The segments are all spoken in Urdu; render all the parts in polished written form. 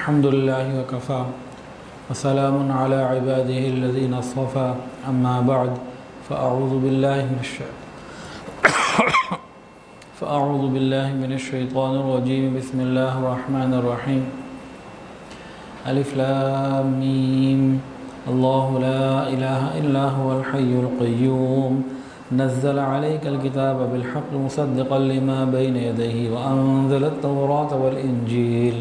الحمد لله وكفى وسلام على عباده الذين اصطفى أما بعد فأعوذ بالله من الشيطان الرجيم بسم الله الرحمن الرحيم ألف لام ميم الله لا إله إلا هو الحي القيوم نزل عليك الكتاب بالحق مصدقا لما بين يديه وأنزل التوراة والإنجيل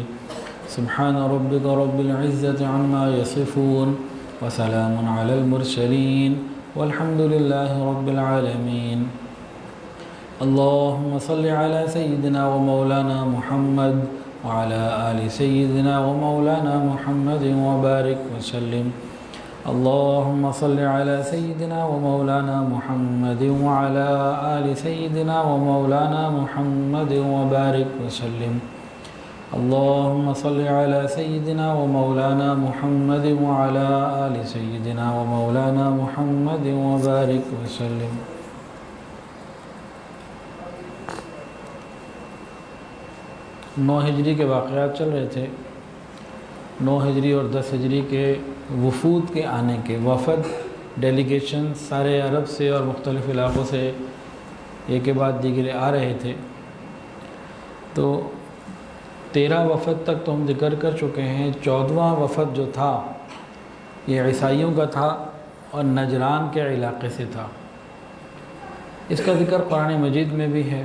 سبحان ربك رب العزة عما يصفون وسلام على المرسلين والحمد لله رب العالمين اللهم صل على سيدنا ومولانا محمد وعلى آل سيدنا ومولانا محمد وبارك وسلم اللهم صل على سيدنا ومولانا محمد وعلى آل سيدنا ومولانا محمد وبارك وسلم اللهم صل على سيدنا ومولانا محمد وعلى آل سيدنا ومولانا محمد وبارك وسلم. 9 ہجری کے واقعات چل رہے تھے. 9 ہجری اور 10 ہجری کے وفود کے آنے کے وفد ڈیلیگیشن سارے عرب سے اور مختلف علاقوں سے ایک کے بعد دیگرے آ رہے تھے. تو 13 وفد تک تو ہم ذکر کر چکے ہیں. 14واں وفد جو تھا یہ عیسائیوں کا تھا اور نجران کے علاقے سے تھا. اس کا ذکر قرآن مجید میں بھی ہے.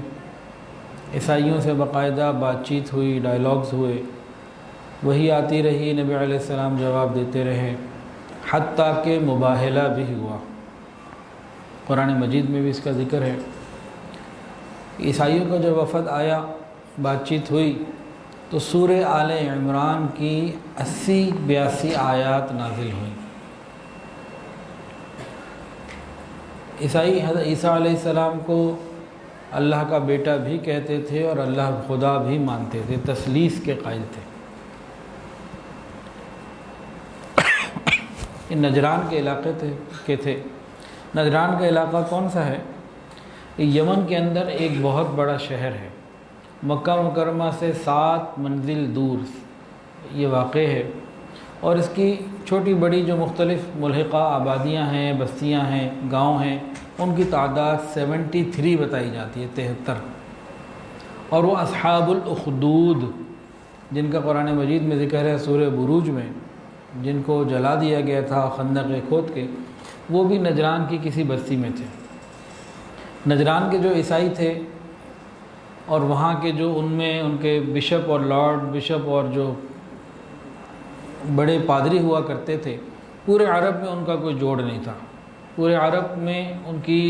عیسائیوں سے باقاعدہ بات چیت ہوئی، ڈائلاگز ہوئے، وہی آتی رہی، نبی علیہ السلام جواب دیتے رہے، حتیٰ کہ مباہلہ بھی ہوا. قرآن مجید میں بھی اس کا ذکر ہے. عیسائیوں کا جو وفد آیا، بات چیت ہوئی، تو سورہ آل عمران کی 80-82 آیات نازل ہوئیں. عیسائی حضرت عیسیٰ علیہ السلام کو اللہ کا بیٹا بھی کہتے تھے اور اللہ خدا بھی مانتے تھے، تثلیث کے قائل تھے. یہ نجران کے علاقے تھے. نجران کا علاقہ کون سا ہے؟ یہ یمن کے اندر ایک بہت بڑا شہر ہے. مکہ مکرمہ سے 7 منزل دور یہ واقع ہے، اور اس کی چھوٹی بڑی جو مختلف ملحقہ آبادیاں ہیں، بستیاں ہیں، گاؤں ہیں، ان کی تعداد 73 بتائی جاتی ہے، 73. اور وہ اصحاب الاخدود جن کا قرآن مجید میں ذکر ہے سورہ بروج میں، جن کو جلا دیا گیا تھا خندق کھود کے، وہ بھی نجران کی کسی بستی میں تھے. نجران کے جو عیسائی تھے اور وہاں کے جو ان میں ان کے بشپ اور لارڈ بشپ اور جو بڑے پادری ہوا کرتے تھے، پورے عرب میں ان کا کوئی جوڑ نہیں تھا. پورے عرب میں ان کی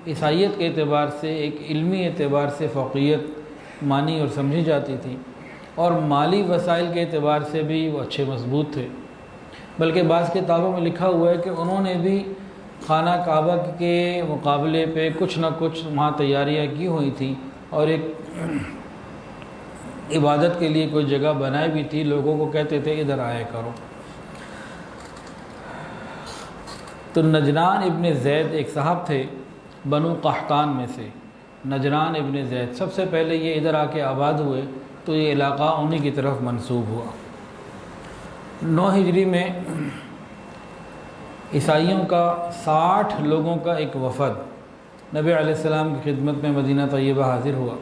عیسائیت کے اعتبار سے، ایک علمی اعتبار سے فوقیت مانی اور سمجھی جاتی تھی، اور مالی وسائل کے اعتبار سے بھی وہ اچھے مضبوط تھے. بلکہ بعض کتابوں میں لکھا ہوا ہے کہ انہوں نے بھی خانہ کعبہ کے مقابلے پہ کچھ نہ کچھ وہاں تیاریاں کی ہوئی تھیں، اور ایک عبادت کے لیے کوئی جگہ بنائی بھی تھی. لوگوں کو کہتے تھے ادھر آیا کرو. تو نجران ابن زید ایک صاحب تھے بنو قحطان میں سے. نجران ابن زید سب سے پہلے یہ ادھر آ کے آباد ہوئے، تو یہ علاقہ انہی کی طرف منسوب ہوا. 9 ہجری میں عیسائیوں کا 60 لوگوں کا ایک وفد نبی علیہ السلام کی خدمت میں مدینہ طیبہ حاضر ہوا.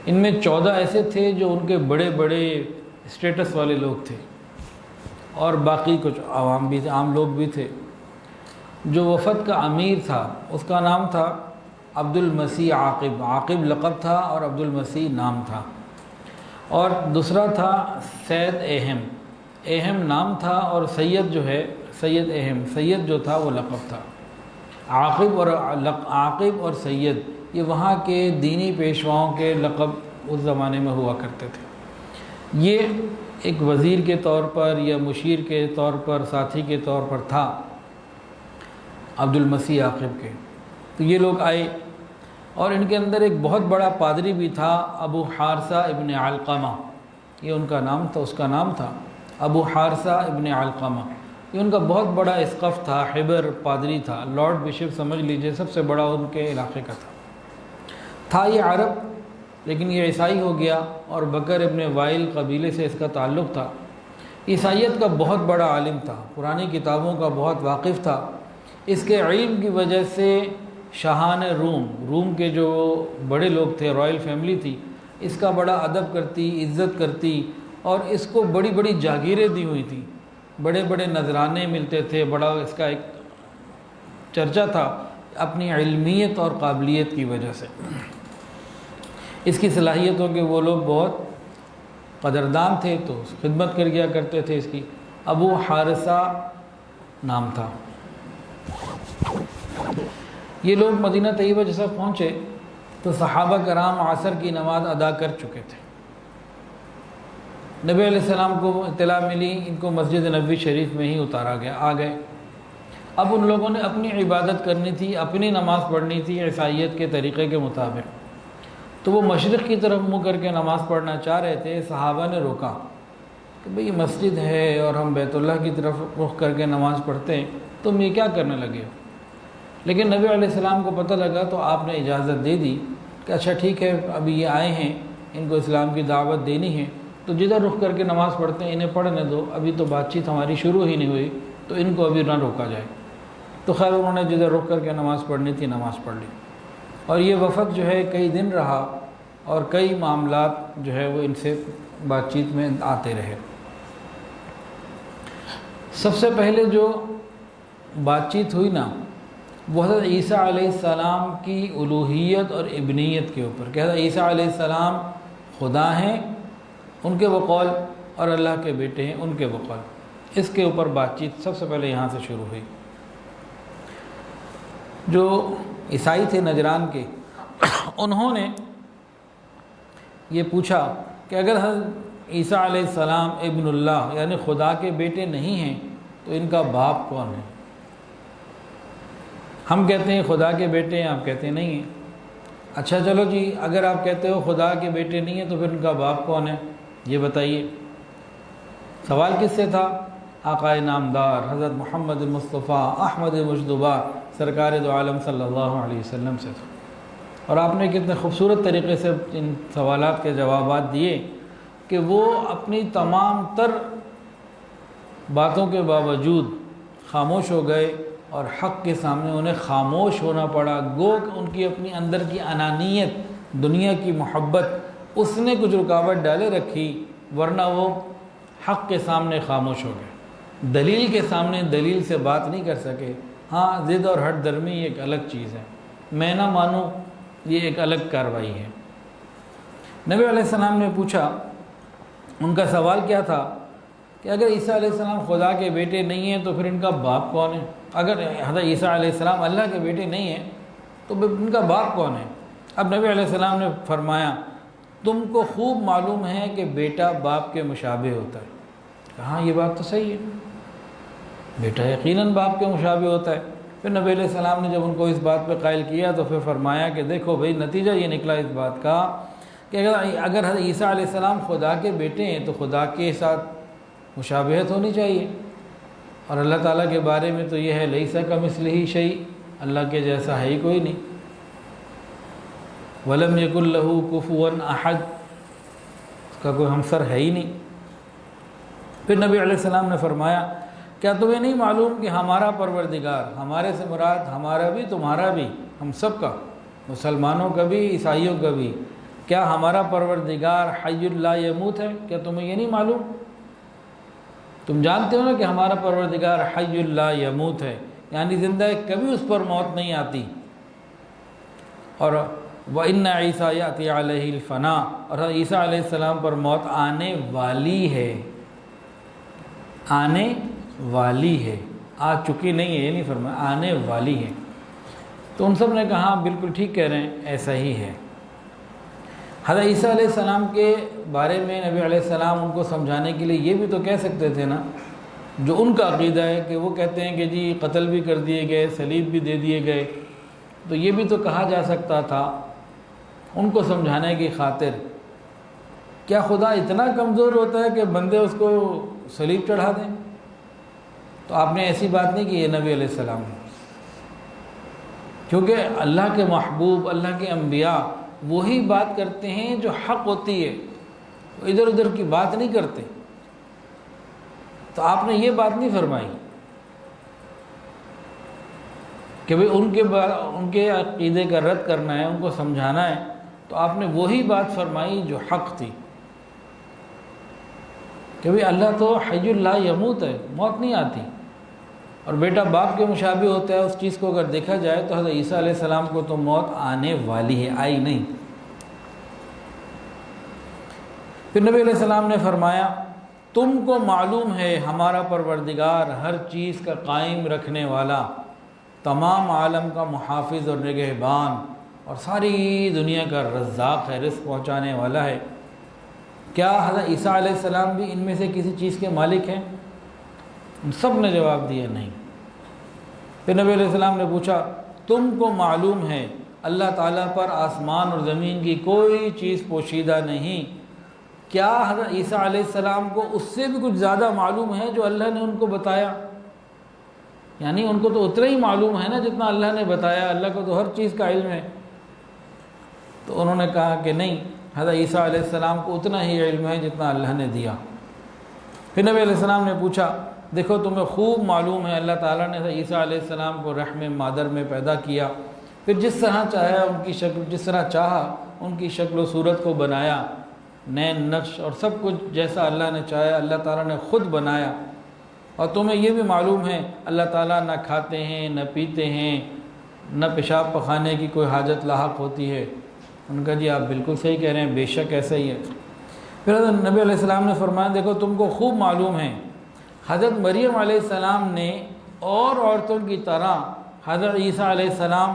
ان میں 14 ایسے تھے جو ان کے بڑے بڑے اسٹیٹس والے لوگ تھے، اور باقی کچھ عوام بھی تھے، عام لوگ بھی تھے. جو وفد کا امیر تھا اس کا نام تھا عبد المسیح عاقب. عاقب لقب تھا اور عبد المسیح نام تھا. اور دوسرا تھا سید اہم. اہم نام تھا، اور سید جو ہے سید اہم، سید جو تھا وہ لقب تھا. عاقب اور سید یہ وہاں کے دینی پیشواؤں کے لقب اس زمانے میں ہوا کرتے تھے. یہ ایک وزیر کے طور پر یا مشیر کے طور پر، ساتھی کے طور پر تھا عبد المسیح عاقب کے. تو یہ لوگ آئے، اور ان کے اندر ایک بہت بڑا پادری بھی تھا، ابو حارثہ ابن علقمہ، یہ ان کا نام تھا. اس کا نام تھا ابو حارثہ ابن علقمہ. یہ ان کا بہت بڑا اسقف تھا، حبر پادری تھا، لارڈ بشپ سمجھ لیجئے، سب سے بڑا ان کے علاقے کا تھا. یہ عرب لیکن یہ عیسائی ہو گیا، اور بکر ابن وائل قبیلے سے اس کا تعلق تھا۔ عیسائیت کا بہت بڑا عالم تھا، پرانی کتابوں کا بہت واقف تھا۔ اس کے علم کی وجہ سے شاہان روم کے جو بڑے لوگ تھے، رائل فیملی تھی، اس کا بڑا ادب کرتی، عزت کرتی، اور اس کو بڑی بڑی جاگیریں دی ہوئی تھیں، بڑے بڑے نذرانے ملتے تھے، بڑا اس کا ایک چرچا تھا اپنی علمیت اور قابلیت کی وجہ سے۔ اس کی صلاحیتوں کے وہ لوگ بہت قدردان تھے، تو خدمت کر گیا کرتے تھے اس کی۔ ابو حارثہ نام تھا۔ یہ لوگ مدینہ طیبہ جب پہنچے تو صحابہ کرام عصر کی نماز ادا کر چکے تھے۔ نبی علیہ السلام کو اطلاع ملی، ان کو مسجد نبوی شریف میں ہی اتارا گیا، آ گئے۔ اب ان لوگوں نے اپنی عبادت کرنی تھی، اپنی نماز پڑھنی تھی عیسائیت کے طریقے کے مطابق، تو وہ مشرق کی طرف منہ کر کے نماز پڑھنا چاہ رہے تھے۔ صحابہ نے روکا کہ بھئی مسجد ہے اور ہم بیت اللہ کی طرف رخ کر کے نماز پڑھتے ہیں، تم یہ کیا کرنے لگے ہو؟ لیکن نبی علیہ السلام کو پتہ لگا تو آپ نے اجازت دے دی کہ اچھا ٹھیک ہے، ابھی یہ آئے ہیں، ان کو اسلام کی دعوت دینی ہے، تو جدھر رخ کر کے نماز پڑھتے ہیں انہیں پڑھنے دو، ابھی تو بات چیت ہماری شروع ہی نہیں ہوئی، تو ان کو ابھی نہ روکا جائے۔ تو خیر انہوں نے جدھر رخ کر کے نماز پڑھنی تھی نماز پڑھ لی، اور یہ وفد جو ہے کئی دن رہا، اور کئی معاملات جو ہے وہ ان سے بات چیت میں آتے رہے۔ سب سے پہلے جو بات چیت ہوئی نا، وہ حضرت عیسیٰ علیہ السلام کی الوہیت اور ابنیت کے اوپر، کہ حضرت عیسیٰ علیہ السلام خدا ہیں ان کے بقول، اور اللہ کے بیٹے ہیں ان کے بقول، اس کے اوپر بات چیت سب سے پہلے یہاں سے شروع ہوئی۔ جو عیسائی تھے نجران کے، انہوں نے یہ پوچھا کہ اگر حضرت عیسیٰ علیہ السلام ابن اللہ یعنی خدا کے بیٹے نہیں ہیں تو ان کا باپ کون ہے؟ ہم کہتے ہیں خدا کے بیٹے ہیں، آپ کہتے ہیں نہیں ہیں۔ اچھا چلو جی، اگر آپ کہتے ہو خدا کے بیٹے نہیں ہیں تو پھر ان کا باپ کون ہے یہ بتائیے۔ سوال کس سے تھا؟ آقا نامدار حضرت محمد مصطفیٰ احمد مجتبیٰ سرکار دو عالم صلی اللہ علیہ وسلم سے تھا۔ اور آپ نے کتنے خوبصورت طریقے سے ان سوالات کے جوابات دیے کہ وہ اپنی تمام تر باتوں کے باوجود خاموش ہو گئے، اور حق کے سامنے انہیں خاموش ہونا پڑا۔ گو کہ ان کی اپنی اندر کی انانیت، دنیا کی محبت، اس نے کچھ رکاوٹ ڈالے رکھی، ورنہ وہ حق کے سامنے خاموش ہو گئے، دلیل کے سامنے دلیل سے بات نہیں کر سکے۔ ہاں، ضد اور ہٹ درمی ایک الگ چیز ہے، میں نہ مانوں یہ ایک الگ کارروائی ہے۔ نبی علیہ السلام نے پوچھا، ان کا سوال کیا تھا کہ اگر عیسیٰ علیہ السلام خدا کے بیٹے نہیں ہیں تو پھر ان کا باپ کون ہے؟ اگر حضرت عیسیٰ علیہ السلام اللہ کے بیٹے نہیں ہیں تو ان کا باپ کون ہے؟ اب نبی علیہ السلام نے فرمایا، تم کو خوب معلوم ہے کہ بیٹا باپ کے مشابہ ہوتا ہے۔ کہاں یہ بات تو صحیح ہے، بیٹا یقیناً باپ کے مشابہ ہوتا ہے۔ پھر نبی علیہ السلام نے جب ان کو اس بات پہ قائل کیا تو پھر فرمایا کہ دیکھو بھئی، نتیجہ یہ نکلا اس بات کا کہ اگر حضرت عیسیٰ علیہ السلام خدا کے بیٹے ہیں تو خدا کے ساتھ مشابہت ہونی چاہیے، اور اللہ تعالیٰ کے بارے میں تو یہ ہے لیس کمثلہ شیء، اللہ کے جیسا ہے ہی کوئی نہیں، ولم یکن لہ کفوا احد، اس کا کوئی ہمسر ہے ہی نہیں۔ پھر نبی علیہ السلام نے فرمایا، کیا تمہیں نہیں معلوم کہ ہمارا پروردگار، ہمارے سے مراد ہمارا بھی تمہارا بھی، ہم سب کا، مسلمانوں کا بھی عیسائیوں کا بھی، کیا ہمارا پروردگار حی لا یموت ہے؟ کیا تمہیں یہ نہیں معلوم؟ تم جانتے ہو نا کہ ہمارا پروردگار حی لا یموت ہے، یعنی زندہ ہے، کبھی اس پر موت نہیں آتی۔ اور وَإِنَّ عِيسَىٰ يَأْتِي عَلَيْهِ الْفَنَاءُ، اور عیسیٰ علیہ السلام پر موت آنے والی ہے، آنے والی ہے، آ چکی نہیں ہے، یہ نہیں فرمایا، آنے والی ہے۔ تو ان سب نے کہا بالکل ٹھیک کہہ رہے ہیں، ایسا ہی ہے۔ حضرت عیسیٰ علیہ السلام کے بارے میں نبی علیہ السلام ان کو سمجھانے کے لیے یہ بھی تو کہہ سکتے تھے نا، جو ان کا عقیدہ ہے کہ وہ کہتے ہیں کہ جی قتل بھی کر دیے گئے، صلیب بھی دے دیے گئے، تو یہ بھی تو کہا جا سکتا تھا ان کو سمجھانے کی خاطر، کیا خدا اتنا کمزور ہوتا ہے کہ بندے اس کو صلیب چڑھا دیں؟ تو آپ نے ایسی بات نہیں کی ہے نبی علیہ السلام، کیونکہ اللہ کے محبوب، اللہ کے انبیاء وہی بات کرتے ہیں جو حق ہوتی ہے، ادھر ادھر کی بات نہیں کرتے۔ تو آپ نے یہ بات نہیں فرمائی کہ بھئی ان کے عقیدے کا رد کرنا ہے، ان کو سمجھانا ہے، تو آپ نے وہی بات فرمائی جو حق تھی کہ بھئی اللہ تو حی لا یموت ہے، موت نہیں آتی، اور بیٹا باپ کے مشابہ ہوتا ہے۔ اس چیز کو اگر دیکھا جائے تو حضرت عیسیٰ علیہ السلام کو تو موت آنے والی ہے، آئی نہیں۔ پھر نبی علیہ السلام نے فرمایا تم کو معلوم ہے ہمارا پروردگار ہر چیز کا قائم رکھنے والا، تمام عالم کا محافظ اور نگہبان، اور ساری دنیا کا رزاق ہے، رزق پہنچانے والا ہے۔ کیا حضرت عیسیٰ علیہ السلام بھی ان میں سے کسی چیز کے مالک ہیں؟ ان سب نے جواب دیا نہیں۔ پھر نبی علیہ السلام نے پوچھا تم کو معلوم ہے اللہ تعالیٰ پر آسمان اور زمین کی کوئی چیز پوشیدہ نہیں، کیا حضرت عیسیٰ علیہ السلام کو اس سے بھی کچھ زیادہ معلوم ہے جو اللہ نے ان کو بتایا؟ یعنی ان کو تو اتنا ہی معلوم ہے نا جتنا اللہ نے بتایا، اللہ کو تو ہر چیز کا علم ہے۔ تو انہوں نے کہا کہ نہیں، حضرت عیسیٰ علیہ السلام کو اتنا ہی علم ہے جتنا اللہ نے دیا۔ پھر نبی علیہ السلام نے پوچھا دیکھو تمہیں خوب معلوم ہے اللہ تعالیٰ نے حضرت عیسیٰ علیہ السلام کو رحم مادر میں پیدا کیا، پھر جس طرح چاہا ان کی شکل، جس طرح چاہا ان کی شکل و صورت کو بنایا، نین نقش اور سب کچھ جیسا اللہ نے چاہا اللہ تعالیٰ نے خود بنایا۔ اور تمہیں یہ بھی معلوم ہے اللہ تعالیٰ نہ کھاتے ہیں نہ پیتے ہیں، نہ پیشاب پخانے کی کوئی حاجت لاحق ہوتی ہے۔ ان کا جی آپ بالکل صحیح کہہ رہے ہیں، بے شک ایسا ہی ہے۔ پھر حضرت نبی علیہ السلام نے فرمایا دیکھو تم کو خوب معلوم ہے حضرت مریم علیہ السلام نے اور عورتوں کی طرح حضرت عیسیٰ علیہ السلام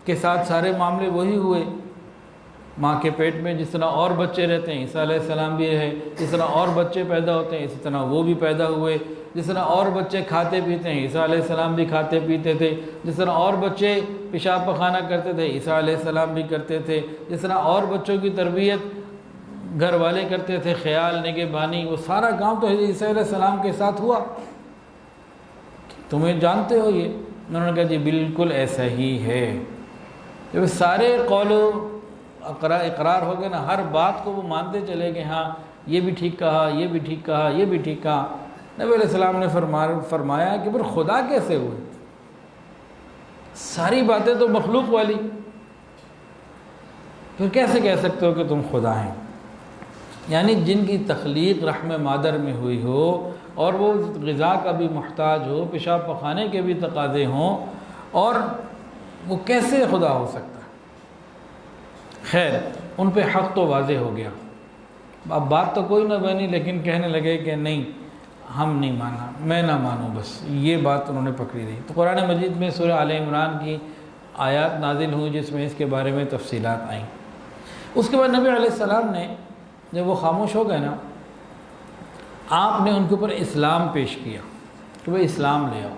کے ساتھ سارے معاملے وہی ہوئے، ماں کے پیٹ میں جس طرح اور بچے رہتے ہیں عیسیٰ علیہ السلام بھی رہے، جس طرح اور بچے پیدا ہوتے ہیں اسی طرح وہ بھی پیدا ہوئے، جس طرح اور بچے کھاتے پیتے ہیں عیسیٰ علیہ السلام بھی کھاتے پیتے تھے، جس طرح اور بچے پیشاب پخانہ کرتے تھے عیسیٰ علیہ السلام بھی کرتے تھے، جس طرح اور بچوں کی تربیت گھر والے کرتے تھے، خیال نگہبانی، وہ سارا کام تو عیسیٰ علیہ السلام کے ساتھ ہوا، تمہیں جانتے ہو یہ؟ انہوں نے کہا جی بالکل ایسا ہی ہے۔ جب سارے قول و اقرار ہو گئے نا، ہر بات کو وہ مانتے چلے گئے، ہاں یہ بھی ٹھیک کہا، یہ بھی ٹھیک کہا، یہ بھی ٹھیک کہا۔ نبی علیہ السلام نے فرمایا کہ پھر خدا کیسے ہوئے؟ ساری باتیں تو مخلوق والی، پھر کیسے کہہ سکتے ہو کہ تم خدا ہیں؟ یعنی جن کی تخلیق رحم مادر میں ہوئی ہو اور وہ غذا کا بھی محتاج ہو، پیشاب پخانے کے بھی تقاضے ہوں، اور وہ کیسے خدا ہو سکتا ہے؟ خیر ان پہ حق تو واضح ہو گیا، اب بات تو کوئی نہ بنی، لیکن کہنے لگے کہ نہیں ہم نہیں مانا، میں نہ مانوں، بس یہ بات انہوں نے پکڑی رہی۔ تو قرآن مجید میں سورہ آل عمران کی آیات نازل ہوئی جس میں اس کے بارے میں تفصیلات آئیں۔ اس کے بعد نبی علیہ السلام نے جب وہ خاموش ہو گئے نا، آپ نے ان کے اوپر اسلام پیش کیا کہ وہ اسلام لے آؤ۔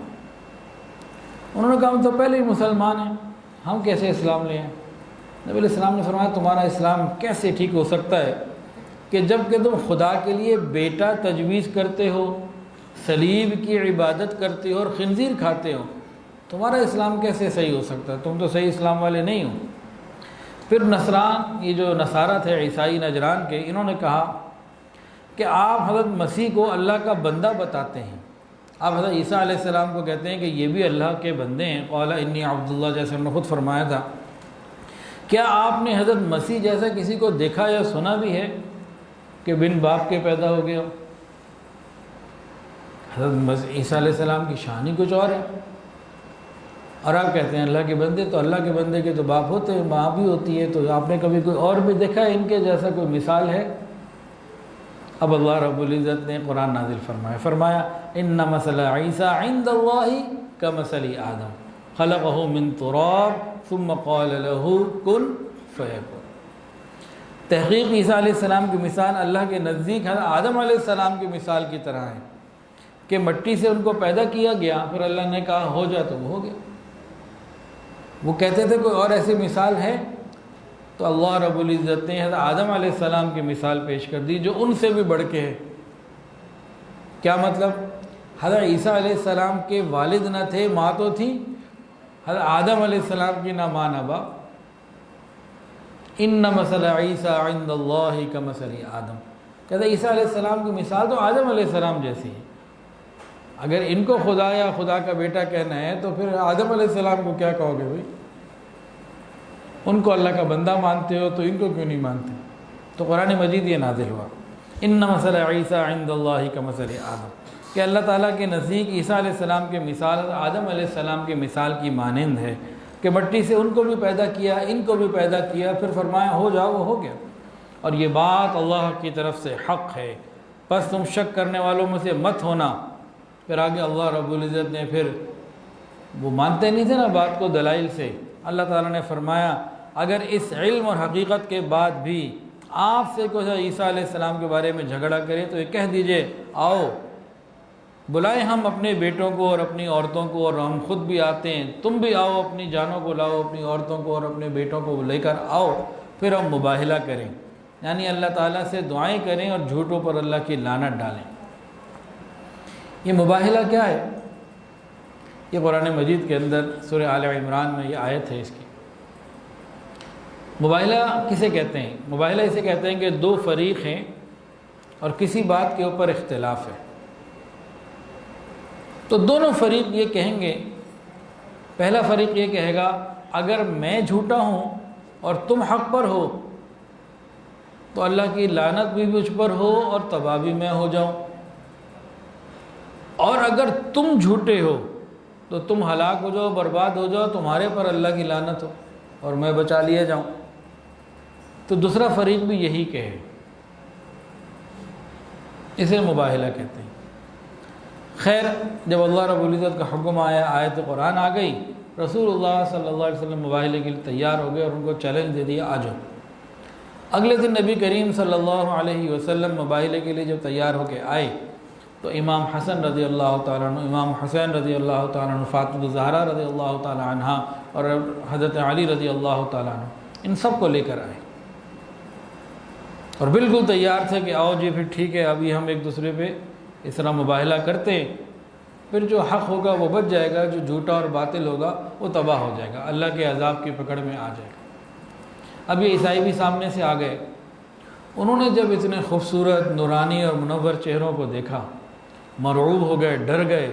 انہوں نے کہا ہم تو پہلے ہی مسلمان ہیں، ہم کیسے اسلام لے آئیں؟ نبی علیہ السلام نے فرمایا تمہارا اسلام کیسے ٹھیک ہو سکتا ہے کہ جب کہ تم خدا کے لیے بیٹا تجویز کرتے ہو، صلیب کی عبادت کرتے ہو اور خنزیر کھاتے ہو، تمہارا اسلام کیسے صحیح ہو سکتا ہے؟ تم تو صحیح اسلام والے نہیں ہو۔ پھر نصران، یہ جو نصارہ تھے عیسائی نجران کے، انہوں نے کہا کہ آپ حضرت مسیح کو اللہ کا بندہ بتاتے ہیں، آپ حضرت عیسیٰ علیہ السلام کو کہتے ہیں کہ یہ بھی اللہ کے بندے ہیں، قال انی عبد اللہ، جیسے انہوں نے خود فرمایا تھا۔ کیا آپ نے حضرت مسیح جیسا کسی کو دیکھا یا سنا بھی ہے کہ بن باپ کے پیدا ہو گیا؟ حضرت عیسیٰ علیہ السلام کی شان ہی کچھ اور ہے، اور آپ کہتے ہیں اللہ کے بندے، تو اللہ کے بندے کے تو باپ ہوتے ہیں، ماں بھی ہوتی ہے، تو آپ نے کبھی کوئی اور بھی دیکھا ہے ان کے جیسا کوئی مثال ہے؟ اب اللہ رب العزت نے قرآن نازل فرمایا ان مثل عیسیٰ عند اللہ کمثل آدم خلقہ من تراب ثم قال له کن فیکن۔ تحقیق عیسیٰ علیہ السلام کی مثال اللہ کے نزدیک حضرت آدم علیہ السلام کی مثال کی طرح ہے کہ مٹی سے ان کو پیدا کیا گیا، پھر اللہ نے کہا ہو جا تو وہ ہو گیا۔ وہ کہتے تھے کوئی اور ایسی مثال ہے؟ تو اللہ رب العزت نے حضرت آدم علیہ السلام کی مثال پیش کر دی جو ان سے بھی بڑھ کے ہے۔ کیا مطلب؟ حضرت عیسیٰ علیہ السلام کے والد نہ تھے، ماں تو تھی، حضرت آدم علیہ السلام کی نہ ماں نہ باپ، ان مثل عیسیٰ عند اللہ کمثل آدم، کہتے ہیں عیسیٰ علیہ السلام کی مثال تو آدم علیہ السلام جیسی ہے۔ اگر ان کو خدا یا خدا کا بیٹا کہنا ہے تو پھر آدم علیہ السلام کو کیا کہو گے بھائی؟ ان کو اللہ کا بندہ مانتے ہو تو ان کو کیوں نہیں مانتے؟ تو قرآن مجید یہ نازل ہوا، ان مثل عیسیٰ عند اللہ کمثل آدم، کہ اللہ تعالیٰ کے نزدیک عیسیٰ علیہ السلام کے مثال آدم علیہ السلام کے مثال کی مانند ہے، کہ مٹی سے ان کو بھی پیدا کیا، ان کو بھی پیدا کیا، پھر فرمایا ہو جاؤ، وہ ہو گیا۔ اور یہ بات اللہ کی طرف سے حق ہے، بس تم شک کرنے والوں میں سے مت ہونا۔ پھر آگے اللہ رب العزت نے پھر وہ مانتے نہیں تھے نا بات کو دلائل سے، اللہ تعالیٰ نے فرمایا اگر اس علم اور حقیقت کے بعد بھی آپ سے کوئی عیسیٰ علیہ السلام کے بارے میں جھگڑا کرے تو یہ کہہ دیجئے آؤ بلائیں ہم اپنے بیٹوں کو اور اپنی عورتوں کو، اور ہم خود بھی آتے ہیں، تم بھی آؤ، اپنی جانوں کو لاؤ، اپنی عورتوں کو اور اپنے بیٹوں کو لے کر آؤ، پھر ہم مباہلہ کریں، یعنی اللہ تعالیٰ سے دعائیں کریں اور جھوٹوں پر اللہ کی لعنت ڈالیں۔ یہ مباہلہ کیا ہے؟ یہ قرآن مجید کے اندر سورہ آل عمران میں یہ آیت ہے اس کی۔ مباہلہ کسے کہتے ہیں؟ مباہلہ اسے کہتے ہیں کہ دو فریق ہیں اور کسی بات کے اوپر اختلاف ہے، تو دونوں فریق یہ کہیں گے، پہلا فریق یہ کہے گا اگر میں جھوٹا ہوں اور تم حق پر ہو تو اللہ کی لعنت بھی مجھ پر ہو اور تباہ بھی میں ہو جاؤں، اور اگر تم جھوٹے ہو تو تم ہلاک ہو جاؤ، برباد ہو جاؤ، تمہارے پر اللہ کی لعنت ہو اور میں بچا لیا جاؤں۔ تو دوسرا فریق بھی یہی کہے، اسے مباہلہ کہتے ہیں۔ خیر جب اللہ رب العزت کا حکم آیا، آیت قرآن آ گئی، رسول اللہ صلی اللہ علیہ وسلم مباہلے کے لیے تیار ہو گئے اور ان کو چیلنج دے دیا آ جاؤ۔ اگلے دن نبی کریم صلی اللہ علیہ وسلم مباہلے کے لیے جب تیار ہو کے آئے تو امام حسن رضی اللہ تعالیٰ عنہ، امام حسین رضی اللہ تعالیٰ عنہ، فاطمہ الزہرا رضی اللہ تعالیٰ عنہ اور حضرت علی رضی اللہ تعالیٰ عنہ، ان سب کو لے کر آئے اور بالکل تیار تھے کہ آؤ جی پھر ٹھیک ہے، ابھی ہم ایک دوسرے پہ اس طرح مباہلہ کرتے ہیں، پھر جو حق ہوگا وہ بچ جائے گا، جو جھوٹا اور باطل ہوگا وہ تباہ ہو جائے گا، اللہ کے عذاب کی پکڑ میں آ جائے گا۔ اب یہ عیسائی بھی سامنے سے آ گئے، انہوں نے جب اتنے خوبصورت نورانی اور منور چہروں کو دیکھا مرعوب ہو گئے، ڈر گئے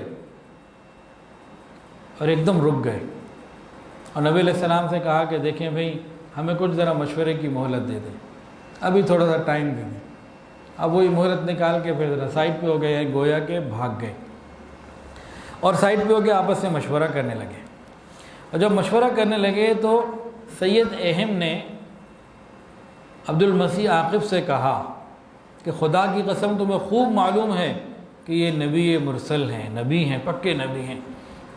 اور ایک دم رک گئے، اور نبی علیہ السلام سے کہا کہ دیکھیں بھئی ہمیں کچھ ذرا مشورے کی مہلت دے دیں، ابھی تھوڑا سا ٹائم دے دیں۔ اب وہی مہلت نکال کے پھر ذرا سائڈ پہ ہو گئے، گویا کہ بھاگ گئے اور سائڈ پہ ہو کے آپس میں مشورہ کرنے لگے۔ اور جب مشورہ کرنے لگے تو سید اہم نے عبد المسیح عاقب سے کہا کہ خدا کی قسم تمہیں خوب معلوم ہے کہ یہ نبی مرسل ہیں، نبی ہیں، پکے نبی ہیں،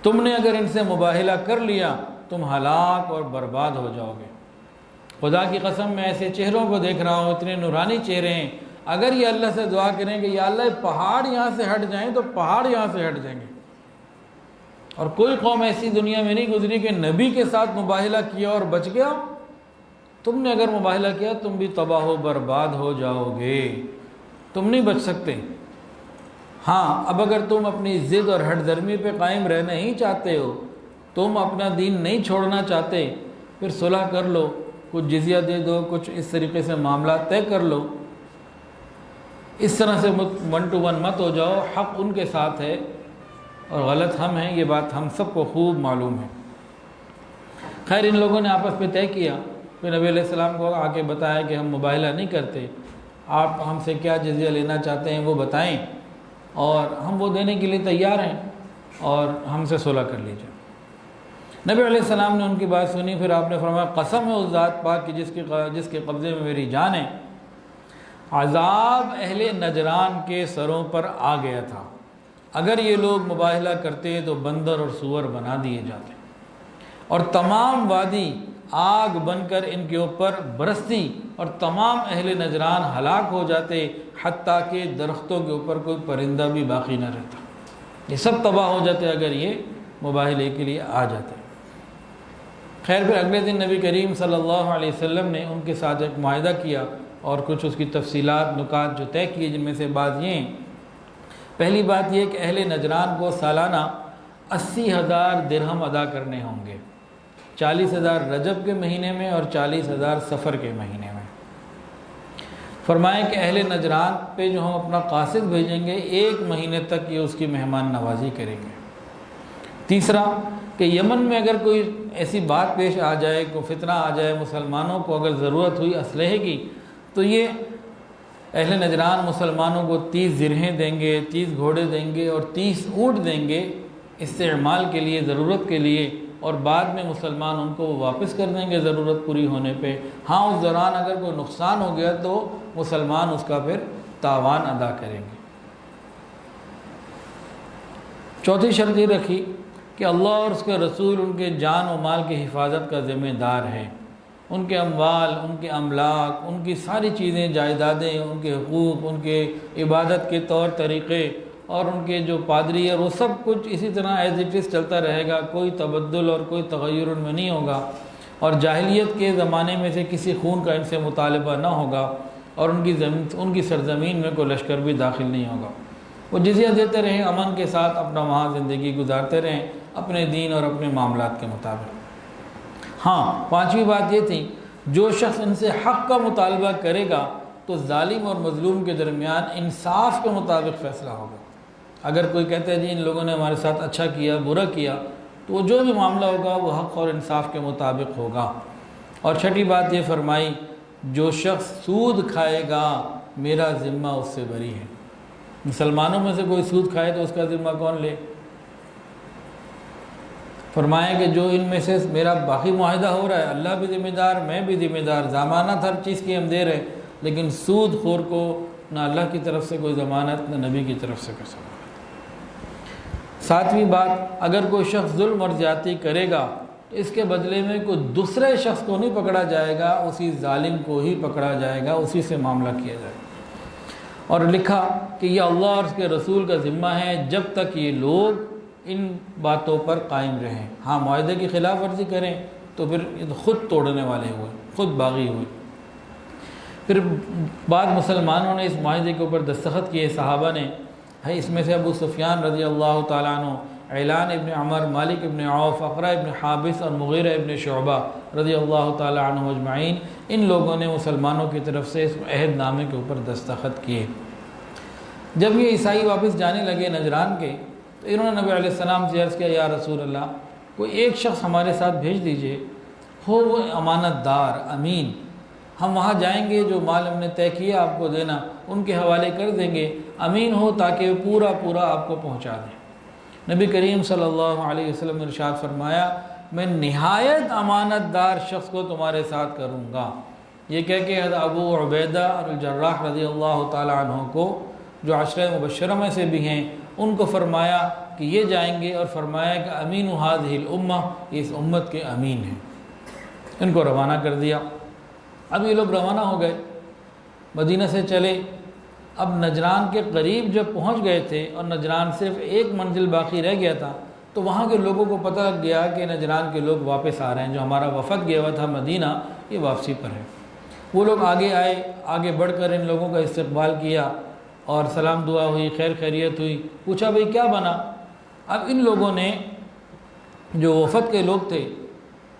تم نے اگر ان سے مباہلہ کر لیا تم ہلاک اور برباد ہو جاؤ گے۔ خدا کی قسم میں ایسے چہروں کو دیکھ رہا ہوں، اتنے نورانی چہرے ہیں، اگر یہ اللہ سے دعا کریں کہ یا اللہ پہاڑ یہاں سے ہٹ جائیں تو پہاڑ یہاں سے ہٹ جائیں گے۔ اور کوئی قوم ایسی دنیا میں نہیں گزری کہ نبی کے ساتھ مباہلہ کیا اور بچ گیا، تم نے اگر مباہلہ کیا تم بھی تباہ و برباد ہو جاؤ گے، تم نہیں بچ سکتے۔ ہاں اب اگر تم اپنی ضد اور ہٹ درمی پہ قائم رہنا ہی چاہتے ہو، تم اپنا دین نہیں چھوڑنا چاہتے، پھر صلح کر لو، کچھ جزیہ دے دو، کچھ اس طریقے سے معاملات طے کر لو، اس طرح سے 1 to 1 مت ہو جاؤ، حق ان کے ساتھ ہے اور غلط ہم ہیں، یہ بات ہم سب کو خوب معلوم ہے۔ خیر ان لوگوں نے آپس میں طے کیا، پھر نبی علیہ السلام کو آ کے بتایا کہ ہم مباہلہ نہیں کرتے، آپ ہم سے کیا جزیہ لینا چاہتے ہیں وہ بتائیں اور ہم وہ دینے کے لیے تیار ہیں اور ہم سے صلح کر لیجیے۔ نبی علیہ السلام نے ان کی بات سنی، پھر آپ نے فرمایا قسم ہے اس ذات پاک کی جس کے قبضے میں میری جان ہے، عذاب اہل نجران کے سروں پر آ گیا تھا، اگر یہ لوگ مباہلہ کرتے تو بندر اور سور بنا دیے جاتے اور تمام وادی آگ بن کر ان کے اوپر برستی اور تمام اہل نجران ہلاک ہو جاتے، حتیٰ کہ درختوں کے اوپر کوئی پرندہ بھی باقی نہ رہتا، یہ سب تباہ ہو جاتے اگر یہ مباہلے کے لیے آ جاتے۔ خیر پھر اگلے دن نبی کریم صلی اللہ علیہ وسلم نے ان کے ساتھ ایک معاہدہ کیا اور کچھ اس کی تفصیلات نکات جو طے کیے، جن میں سے بعض یہ ہیں۔ پہلی بات یہ کہ اہل نجران کو سالانہ 80,000 درہم ادا کرنے ہوں گے، 40,000 رجب کے مہینے میں اور 40,000 سفر کے مہینے میں۔ فرمائیں کہ اہل نجران پہ جو ہم اپنا قاصد بھیجیں گے 1 مہینے تک یہ اس کی مہمان نوازی کریں گے۔ تیسرا کہ یمن میں اگر کوئی ایسی بات پیش آ جائے، کوئی فتنہ آ جائے، مسلمانوں کو اگر ضرورت ہوئی اسلحے کی، تو یہ اہل نجران مسلمانوں کو 30 زرہیں دیں گے، 30 گھوڑے دیں گے اور 30 اونٹ دیں گے استعمال کے لیے، ضرورت کے لیے، اور بعد میں مسلمان ان کو واپس کر دیں گے ضرورت پوری ہونے پہ۔ ہاں اس دوران اگر کوئی نقصان ہو گیا تو مسلمان اس کا پھر تاوان ادا کریں گے۔ چوتھی شرط یہ رکھی کہ اللہ اور اس کے رسول ان کے جان و مال کی حفاظت کا ذمہ دار ہے، ان کے اموال، ان کے املاک، ان کی ساری چیزیں، جائیدادیں، ان کے حقوق، ان کے عبادت کے طور طریقے اور ان کے جو پادری ہے وہ سب کچھ اسی طرح ایز اٹ از چلتا رہے گا، کوئی تبدل اور کوئی تغیر ان میں نہیں ہوگا، اور جاہلیت کے زمانے میں سے کسی خون کا ان سے مطالبہ نہ ہوگا، اور ان کی سرزمین میں کوئی لشکر بھی داخل نہیں ہوگا۔ وہ جزیہ دیتے رہیں، امن کے ساتھ اپنا وہاں زندگی گزارتے رہیں اپنے دین اور اپنے معاملات کے مطابق۔ ہاں، پانچویں بات یہ تھی، جو شخص ان سے حق کا مطالبہ کرے گا تو ظالم اور مظلوم کے درمیان انصاف کے مطابق فیصلہ ہوگا۔ اگر کوئی کہتا ہے جی ان لوگوں نے ہمارے ساتھ اچھا کیا، برا کیا، تو وہ جو بھی معاملہ ہوگا وہ حق اور انصاف کے مطابق ہوگا۔ اور چھٹی بات یہ فرمائی، جو شخص سود کھائے گا میرا ذمہ اس سے بری ہے۔ مسلمانوں میں سے کوئی سود کھائے تو اس کا ذمہ کون لے؟ فرمایا کہ جو ان میں سے میرا باقی معاہدہ ہو رہا ہے، اللہ بھی ذمہ دار، میں بھی ذمہ دار، ضمانت ہر چیز کی ہم دے رہے ہیں، لیکن سود خور کو نہ اللہ کی طرف سے کوئی ضمانت، نہ نبی کی طرف سے کوئی ضمانت۔ ساتویں بات، اگر کوئی شخص ظلم اور زیادتی کرے گا تو اس کے بدلے میں کوئی دوسرے شخص کو نہیں پکڑا جائے گا، اسی ظالم کو ہی پکڑا جائے گا، اسی سے معاملہ کیا جائے گا۔ اور لکھا کہ یہ اللہ اور اس کے رسول کا ذمہ ہے جب تک یہ لوگ ان باتوں پر قائم رہیں۔ ہاں، معاہدے کی خلاف ورزی کریں تو پھر خود توڑنے والے ہوئے، خود باغی ہوئے۔ پھر بعد مسلمانوں نے اس معاہدے کے اوپر دستخط کیے، صحابہ نے، ہے اس میں سے ابو سفیان رضی اللہ تعالیٰ عنہ، اعلان ابن عمر، مالک ابن عوف، اقرا ابن حابس اور مغیرہ ابن شعبہ رضی اللہ تعالیٰ عنہ اجمعین، ان لوگوں نے مسلمانوں کی طرف سے اس عہد نامے کے اوپر دستخط کیے۔ جب یہ عیسائی واپس جانے لگے نجران کے تو انہوں نے نبی علیہ السلام سے عرض کیا، یا رسول اللہ، کوئی ایک شخص ہمارے ساتھ بھیج دیجئے، ہو وہ امانت دار، امین، ہم وہاں جائیں گے، جو مال ہم نے طے کیا آپ کو دینا ان کے حوالے کر دیں گے، امین ہو تاکہ پورا آپ کو پہنچا دیں۔ نبی کریم صلی اللہ علیہ وسلم نے ارشاد فرمایا، میں نہایت امانت دار شخص کو تمہارے ساتھ کروں گا۔ یہ کہہ کے ابو عبیدہ الجراح رضی اللہ تعالیٰ عنہ کو، جو عشرہ مبشرہ میں سے بھی ہیں، ان کو فرمایا کہ یہ جائیں گے، اور فرمایا کہ امین هذه الامہ، یہ اس امت کے امین ہیں۔ ان کو روانہ کر دیا۔ اب یہ لوگ روانہ ہو گئے، مدینہ سے چلے۔ اب نجران کے قریب جب پہنچ گئے تھے اور نجران صرف ایک منزل باقی رہ گیا تھا، تو وہاں کے لوگوں کو پتہ لگ گیا کہ نجران کے لوگ واپس آ رہے ہیں، جو ہمارا وفد گیا ہوا تھا مدینہ یہ واپسی پر ہے۔ وہ لوگ آگے آئے، آگے بڑھ کر ان لوگوں کا استقبال کیا اور سلام دعا ہوئی، خیر خیریت ہوئی، پوچھا بھئی کیا بنا؟ اب ان لوگوں نے، جو وفد کے لوگ تھے،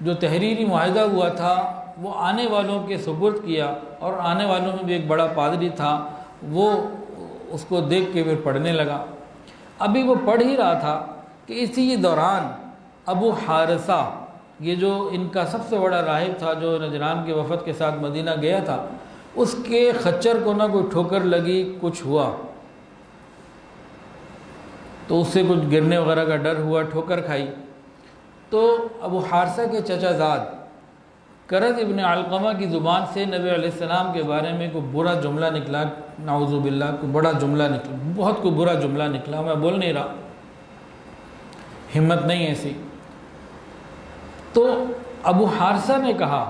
جو تحریری معاہدہ ہوا تھا وہ آنے والوں کے سپرد کیا، اور آنے والوں میں بھی ایک بڑا پادری تھا، وہ اس کو دیکھ کے پھر پڑھنے لگا۔ ابھی وہ پڑھ ہی رہا تھا کہ اسی دوران ابو حارثہ، یہ جو ان کا سب سے بڑا راہب تھا جو نجران کے وفد کے ساتھ مدینہ گیا تھا، اس کے خچر کو نہ کوئی ٹھوکر لگی، کچھ ہوا تو اس سے کچھ گرنے وغیرہ کا ڈر ہوا، ٹھوکر کھائی۔ تو ابو حارثہ کے چچا زاد کرز ابن علقمہ کی زبان سے نبی علیہ السلام کے بارے میں کوئی برا جملہ نکلا، نعوذ باللہ، کوئی بڑا جملہ نکلا، بہت کوئی برا جملہ نکلا، میں بول نہیں رہا، ہمت نہیں ایسی۔ تو ابو حارثہ نے کہا،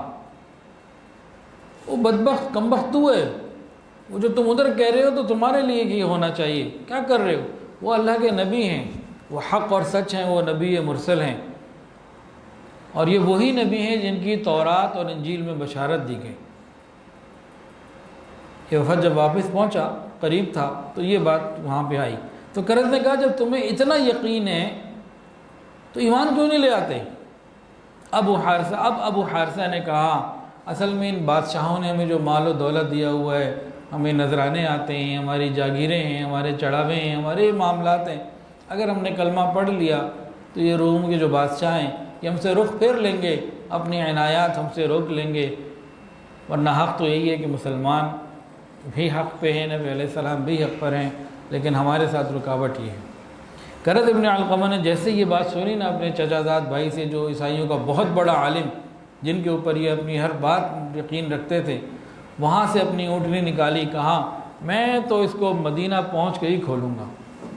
وہ بدبخت کمبخت تو ہے، وہ جو تم ادھر کہہ رہے ہو تو تمہارے لیے یہ ہونا چاہیے، کیا کر رہے ہو؟ وہ اللہ کے نبی ہیں، وہ حق اور سچ ہیں، وہ نبی مرسل ہیں، اور یہ وہی نبی ہیں جن کی تورات اور انجیل میں بشارت دی گئی۔ یہ وفد جب واپس پہنچا، قریب تھا، تو یہ بات وہاں پہ آئی۔ تو کرز نے کہا، جب تمہیں اتنا یقین ہے تو ایمان کیوں نہیں لے آتے؟ ابو حارثہ نے کہا اصل میں ان بادشاہوں نے ہمیں جو مال و دولت دیا ہوا ہے، ہمیں نذرانے آتے ہیں، ہماری جاگیریں ہیں، ہمارے چڑھاوے ہیں، ہمارے معاملات ہیں، اگر ہم نے کلمہ پڑھ لیا تو یہ روم کے جو بادشاہ ہیں یہ ہم سے رخ پھیر لیں گے، اپنی عنایات ہم سے روک لیں گے، ورنہ حق تو یہی ہے کہ مسلمان بھی حق پہ ہیں، نبی علیہ السلام بھی حق پر ہیں، لیکن ہمارے ساتھ رکاوٹ یہ ہے۔ کرد ابن علقمہ نے جیسے یہ بات سنی نا اپنے چچا زاد بھائی سے، جو عیسائیوں کا بہت بڑا عالم، جن کے اوپر یہ اپنی ہر بات یقین رکھتے تھے، وہاں سے اپنی اونٹنی نکالی، کہا میں تو اس کو مدینہ پہنچ کے ہی کھولوں گا،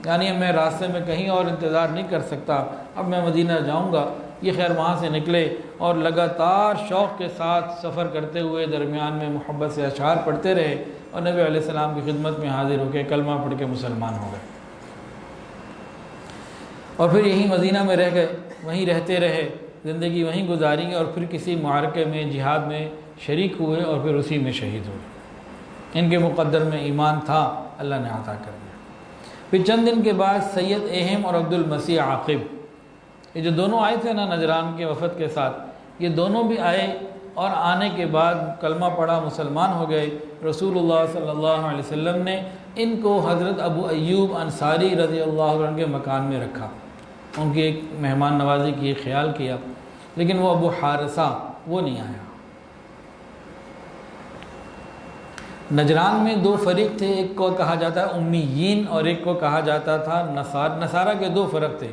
یعنی میں راستے میں کہیں اور انتظار نہیں کر سکتا، اب میں مدینہ جاؤں گا۔ یہ خیر وہاں سے نکلے اور لگاتار شوق کے ساتھ سفر کرتے ہوئے درمیان میں محبت سے اشعار پڑھتے رہے، اور نبی علیہ السلام کی خدمت میں حاضر ہو کے کلمہ پڑھ کے مسلمان ہو گئے، اور پھر یہیں مدینہ میں رہ گئے، وہیں رہتے رہے، زندگی وہیں گزاری، اور پھر کسی معرکے میں جہاد میں شریک ہوئے اور پھر اسی میں شہید ہوئے۔ ان کے مقدر میں ایمان تھا، اللہ نے عطا کر دیا۔ پھر چند دن کے بعد سید اہم اور عبد المسیح عاقب، یہ جو دونوں آئے تھے نا نجران کے وفد کے ساتھ، یہ دونوں بھی آئے، اور آنے کے بعد کلمہ پڑھا، مسلمان ہو گئے۔ رسول اللہ صلی اللہ علیہ وسلم نے ان کو حضرت ابو ایوب انصاری رضی اللہ عنہ کے مکان میں رکھا، ان کی ایک مہمان نوازی کی خیال کیا، لیکن وہ ابو حارثہ وہ نہیں آیا۔ نجران میں دو فریق تھے، ایک کو کہا جاتا ہے امیین اور ایک کو کہا جاتا تھا نصارہ کے دو فرق تھے،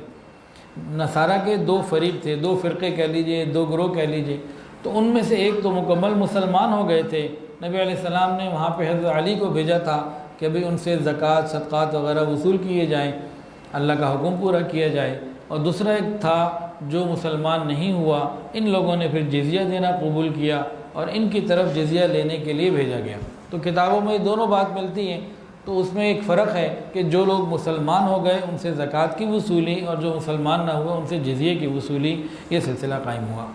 نصارہ کے دو فریق تھے، دو فرقے کہہ لیجئے، دو گروہ کہہ لیجئے۔ تو ان میں سے ایک تو مکمل مسلمان ہو گئے تھے، نبی علیہ السلام نے وہاں پہ حضرت علی کو بھیجا تھا کہ ابھی ان سے زکوٰۃ صدقات وغیرہ وصول کیے جائیں، اللہ کا حکم پورا کیا جائے۔ اور دوسرا ایک تھا جو مسلمان نہیں ہوا، ان لوگوں نے پھر جزیہ دینا قبول کیا اور ان کی طرف جزیہ لینے کے لیے بھیجا گیا۔ تو کتابوں میں دونوں بات ملتی ہیں، تو اس میں ایک فرق ہے کہ جو لوگ مسلمان ہو گئے ان سے زکوٰۃ کی وصولی، اور جو مسلمان نہ ہوئے ان سے جزیے کی وصولی، یہ سلسلہ قائم ہوا۔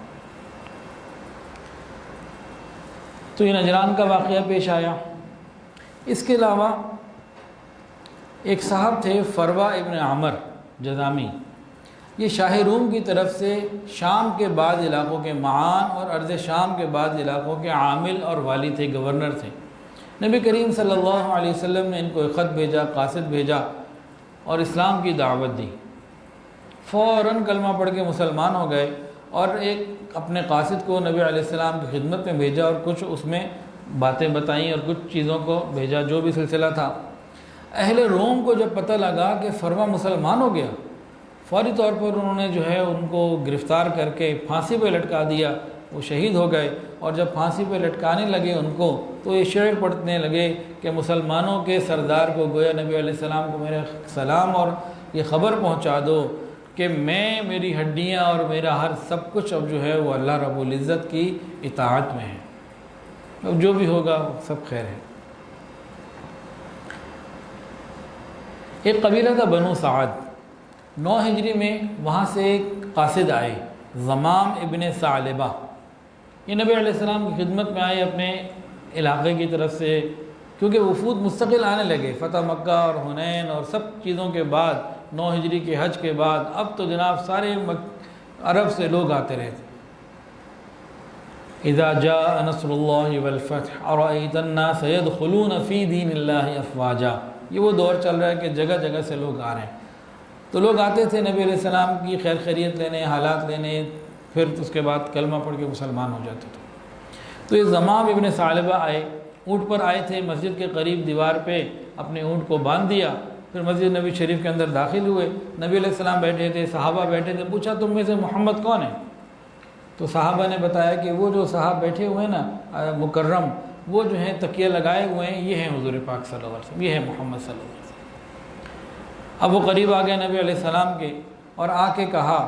تو یہ نجران کا واقعہ پیش آیا۔ اس کے علاوہ ایک صاحب تھے فروہ ابن عمر جذامی، یہ شاہ روم کی طرف سے شام کے بعض علاقوں کے معان اور ارض شام کے بعض علاقوں کے عامل اور والی تھے، گورنر تھے۔ نبی کریم صلی اللہ علیہ وسلم نے ان کو ایک خط بھیجا، قاصد بھیجا اور اسلام کی دعوت دی، فوراً کلمہ پڑھ کے مسلمان ہو گئے، اور ایک اپنے قاصد کو نبی علیہ السلام کی خدمت میں بھیجا اور کچھ اس میں باتیں بتائیں اور کچھ چیزوں کو بھیجا، جو بھی سلسلہ تھا۔ اہل روم کو جب پتہ لگا کہ فروہ مسلمان ہو گیا، فوری طور پر انہوں نے جو ہے ان کو گرفتار کر کے پھانسی پہ لٹکا دیا، وہ شہید ہو گئے۔ اور جب پھانسی پہ لٹکانے لگے ان کو، تو یہ شعر پڑھنے لگے کہ مسلمانوں کے سردار کو گویا نبی علیہ السلام کو میرے سلام اور یہ خبر پہنچا دو کہ میں، میری ہڈیاں اور میرا ہر سب کچھ اب جو ہے وہ اللہ رب العزت کی اطاعت میں ہے، اب جو بھی ہوگا سب خیر ہے۔ ایک قبیلہ تھا بنو سعد، 9 ہجری میں وہاں سے ایک قاصد آئے، زمام ابن ثعلبہ، یہ نبی علیہ السلام کی خدمت میں آئے اپنے علاقے کی طرف سے، کیونکہ وفود مستقل آنے لگے فتح مکہ اور حنین اور سب چیزوں کے بعد، 9 ہجری کے حج کے بعد، اب تو جناب سارے عرب سے لوگ آتے رہے تھے۔ اذا جاء نصر اللہ والفتح ارأیت الناس يدخلون فی دین اللہ افواجا، یہ وہ دور چل رہا ہے کہ جگہ جگہ سے لوگ آ رہے ہیں۔ تو لوگ آتے تھے نبی علیہ السلام کی خیر خیریت لینے، حالات لینے، پھر اس کے بعد کلمہ پڑھ کے مسلمان ہو جاتے تھے۔ تو یہ زمام ابن ثعلبہ آئے، اونٹ پر آئے تھے، مسجد کے قریب دیوار پہ اپنے اونٹ کو باندھ دیا، پھر مسجد نبی شریف کے اندر داخل ہوئے۔ نبی علیہ السلام بیٹھے تھے، صحابہ بیٹھے تھے، پوچھا تم میں سے محمد کون ہے؟ تو صحابہ نے بتایا کہ وہ جو صاحب بیٹھے ہوئے ہیں نا مکرم، وہ جو ہیں تکیہ لگائے ہوئے ہیں، یہ ہیں حضور پاک صلی اللہ علیہ وسلم، یہ ہے محمد صلی اللہ علیہ وسلم۔ اب وہ قریب آ گئے نبی علیہ السلام کے، اور آ کے کہا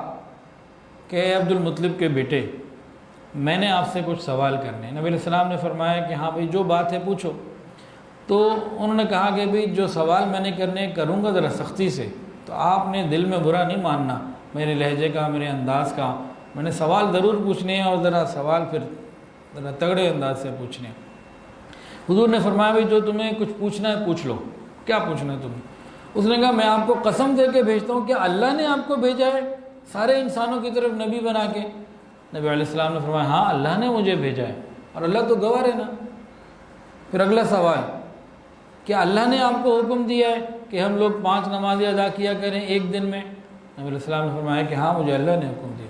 کہ اے عبد المطلب کے بیٹے، میں نے آپ سے کچھ سوال کرنے۔ نبی علیہ السلام نے فرمایا کہ ہاں بھئی جو بات ہے پوچھو۔ تو انہوں نے کہا کہ بھئی جو سوال میں نے کروں گا ذرا سختی سے، تو آپ نے دل میں برا نہیں ماننا میرے لہجے کا، میرے انداز کا، میں نے سوال ضرور پوچھنے ہیں، اور ذرا سوال پھر ذرا تگڑے انداز سے پوچھنے ہیں۔ حضور نے فرمایا بھئی جو تمہیں کچھ پوچھنا ہے پوچھ لو، کیا پوچھنا ہے تمہیں؟ اس نے کہا میں آپ کو قسم دے کے بھیجتا ہوں کہ اللہ نے آپ کو بھیجا ہے سارے انسانوں کی طرف نبی بنا کے۔ نبی علیہ السلام نے فرمایا ہاں اللہ نے مجھے بھیجا ہے، اور اللہ تو گواہ ہے نا۔ پھر اگلا سوال، کیا اللہ نے آپ کو حکم دیا ہے کہ ہم لوگ 5 نمازیں ادا کیا کریں ایک دن میں؟ نبی علیہ السلام نے فرمایا کہ ہاں مجھے اللہ نے حکم دیا۔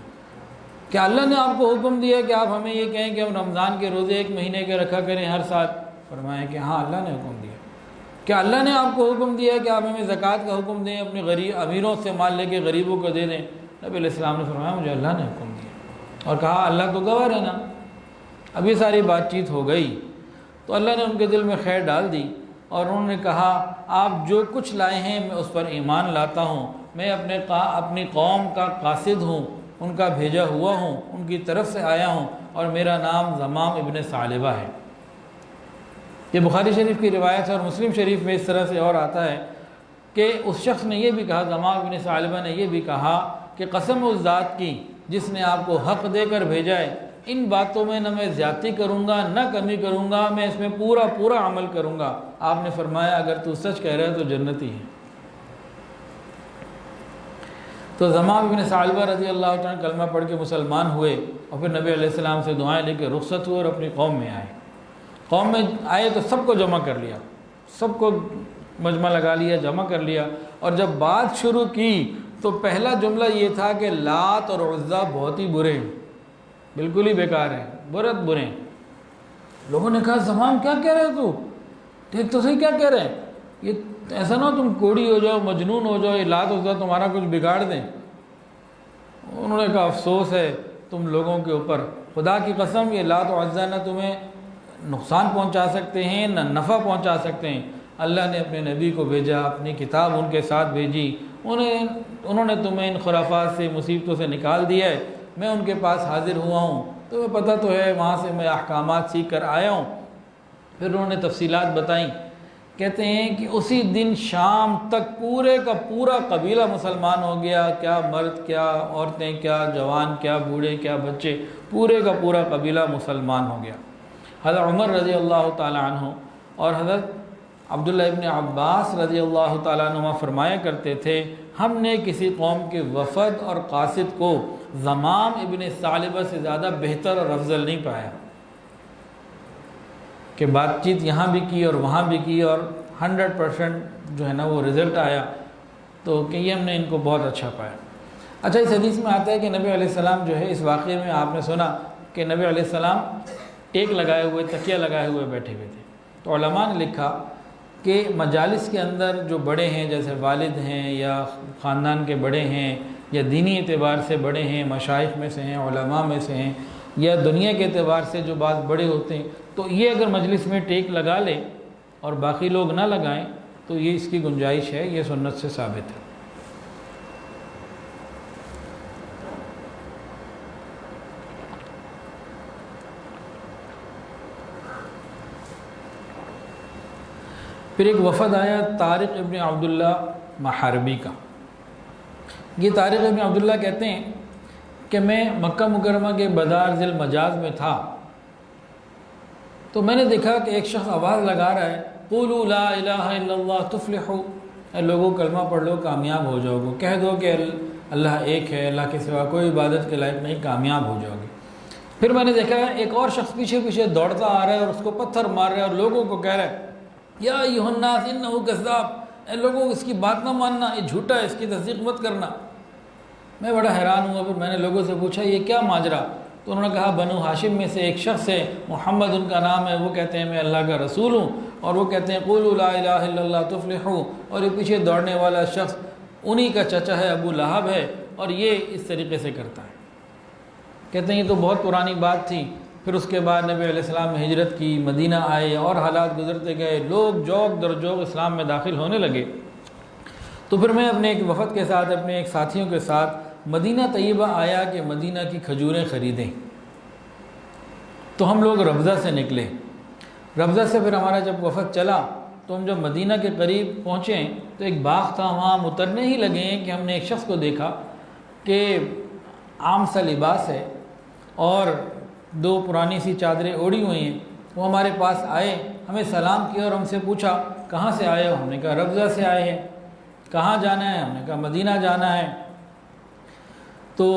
کیا اللہ نے آپ کو حکم دیا کہ آپ ہمیں یہ کہیں کہ ہم رمضان کے روزے 1 مہینے کے رکھا کریں ہر سال؟ فرمایا کہ ہاں اللہ نے حکم دیا۔ کیا اللہ نے آپ کو حکم دیا کہ آپ ہمیں زکوٰۃ کا حکم دیں، اپنے غریب امیروں سے مال لے کے غریبوں کو دے دیں؟ نبی علیہ السلام نے فرمایا مجھے اللہ نے حکم دیا، اور کہا اللہ تو گواہ ہے نا۔ اب یہ ساری بات چیت ہو گئی تو اللہ نے ان کے دل میں خیر ڈال دی، اور انہوں نے کہا آپ جو کچھ لائے ہیں میں اس پر ایمان لاتا ہوں، میں اپنی قوم کا قاصد ہوں، ان کا بھیجا ہوا ہوں، ان کی طرف سے آیا ہوں، اور میرا نام ضمام ابن ثعلبہ ہے۔ یہ بخاری شریف کی روایت ہے، اور مسلم شریف میں اس طرح سے اور آتا ہے کہ اس شخص نے یہ بھی کہا، ضمام ابن ثعلبہ نے یہ بھی کہا کہ قسم اس ذات کی جس نے آپ کو حق دے کر بھیجا ہے، ان باتوں میں نہ میں زیادتی کروں گا نہ کمی کروں گا، میں اس میں پورا عمل کروں گا۔ آپ نے فرمایا اگر تو سچ کہہ رہا ہے تو جنتی ہے۔ تو ضمام ابن ثعلبہ رضی اللہ عنہ کلمہ پڑھ کے مسلمان ہوئے، اور پھر نبی علیہ السلام سے دعائیں لے کے رخصت ہوئے اور اپنی قوم میں آئے۔ قوم میں آئے تو سب کو جمع کر لیا، سب کو مجمع لگا لیا، جمع کر لیا، اور جب بات شروع کی تو پہلا جملہ یہ تھا کہ لات اور عزیٰ بہت ہی برے ہیں، بالکل ہی بیکار ہیں، بہت برے ہیں۔ لوگوں نے کہا ضمام کیا کہہ رہے تو دیکھ تو صحیح کیا کہہ رہے ہیں، یہ ایسا نہ ہو تم کوڑی ہو جاؤ، مجنون ہو جاؤ، یہ لات عزیٰ تمہارا کچھ بگاڑ دیں۔ انہوں نے کہا افسوس ہے تم لوگوں کے اوپر، خدا کی قسم یہ لات و عزیٰ نہ تمہیں نقصان پہنچا سکتے ہیں نہ نفع پہنچا سکتے ہیں۔ اللہ نے اپنے نبی کو بھیجا، اپنی کتاب ان کے ساتھ بھیجی، انہوں نے تمہیں ان خرافات سے مصیبتوں سے نکال دیا ہے۔ میں ان کے پاس حاضر ہوا ہوں، تمہیں پتہ تو ہے، وہاں سے میں احکامات سیکھ کر آیا ہوں۔ پھر انہوں نے تفصیلات بتائیں، کہتے ہیں کہ اسی دن شام تک پورے کا پورا قبیلہ مسلمان ہو گیا، کیا مرد کیا عورتیں کیا جوان کیا بوڑھے کیا بچے، پورے کا پورا قبیلہ مسلمان ہو گیا۔ حضرت عمر رضی اللہ تعالیٰ عنہ اور حضرت عبداللہ ابن عباس رضی اللہ تعالیٰ عنہ فرمایا کرتے تھے ہم نے کسی قوم کے وفد اور قاصد کو ضمام ابن ثعلبہ سے زیادہ بہتر اور افضل نہیں پایا، کہ بات چیت یہاں بھی کی اور وہاں بھی کی اور 100% جو ہے نا وہ رزلٹ آیا، تو کہ یہ ہم نے ان کو بہت اچھا پایا۔ اچھا، اس حدیث میں آتا ہے کہ نبی علیہ السلام جو ہے، اس واقعے میں آپ نے سنا کہ نبی علیہ السلام ٹیک لگائے ہوئے، تکیہ لگائے ہوئے بیٹھے ہوئے تھے۔ تو علماء نے لکھا کہ مجالس کے اندر جو بڑے ہیں، جیسے والد ہیں یا خاندان کے بڑے ہیں یا دینی اعتبار سے بڑے ہیں، مشائخ میں سے ہیں، علماء میں سے ہیں، یا دنیا کے اعتبار سے جو بعض بڑے ہوتے ہیں، تو یہ اگر مجلس میں ٹیک لگا لے اور باقی لوگ نہ لگائیں تو یہ اس کی گنجائش ہے، یہ سنت سے ثابت ہے۔ پھر ایک وفد آیا طارق ابن عبداللہ محاربی کا۔ یہ طارق ابن عبداللہ کہتے ہیں کہ میں مکہ مکرمہ کے بدار ذی المجاز میں تھا، تو میں نے دیکھا کہ ایک شخص آواز لگا رہا ہے، قولوا لا الہ الا اللہ تفلحوا، اے لوگوں کلمہ پڑھ لو کامیاب ہو جاؤ گے، کہہ دو کہ اللہ ایک ہے، اللہ کے سوا کوئی عبادت کے لائق نہیں، کامیاب ہو جاؤ گے۔ پھر میں نے دیکھا ایک اور شخص پیچھے پیچھے دوڑتا آ رہا ہے اور اس کو پتھر مار رہا ہے اور لوگوں کو کہہ رہا ہے یا ایھا الناس انہ کذاب، اے لوگوں اس کی بات نہ ماننا، یہ جھوٹا ہے، اس کی تصدیق مت کرنا۔ میں بڑا حیران ہوا، پھر میں نے لوگوں سے پوچھا یہ کیا ماجرا؟ تو انہوں نے کہا بنو ہاشم میں سے ایک شخص ہے، محمد ان کا نام ہے، وہ کہتے ہیں میں اللہ کا رسول ہوں، اور وہ کہتے ہیں قولوا لا الہ الا اللہ تفلحوا، اور یہ پیچھے دوڑنے والا شخص انہی کا چچا ہے، ابو لہب ہے، اور یہ اس طریقے سے کرتا ہے۔ کہتے ہیں یہ تو بہت پرانی بات تھی۔ پھر اس کے بعد نبی علیہ السلام نے ہجرت کی، مدینہ آئے اور حالات گزرتے گئے، لوگ جوق در جوق اسلام میں داخل ہونے لگے۔ تو پھر میں اپنے ایک وفد کے ساتھ، اپنے ایک ساتھیوں کے ساتھ مدینہ طیبہ آیا کہ مدینہ کی کھجوریں خریدیں۔ تو ہم لوگ ربضہ سے نکلے، ربضہ سے پھر ہمارا جب وفد چلا تو ہم جب مدینہ کے قریب پہنچے تو ایک باغ تھا، وہاں ہم اترنے ہی لگے ہیں کہ ہم نے ایک شخص کو دیکھا کہ عام سا لباس ہے اور دو پرانی سی چادریں اوڑھی ہوئی ہیں۔ وہ ہمارے پاس آئے، ہمیں سلام کیا اور ہم سے پوچھا کہاں سے آئے ہو؟ ہم نے کہا ربضہ سے آئے ہیں۔ کہاں جانا ہے؟ ہم نے کہا مدینہ جانا ہے۔ تو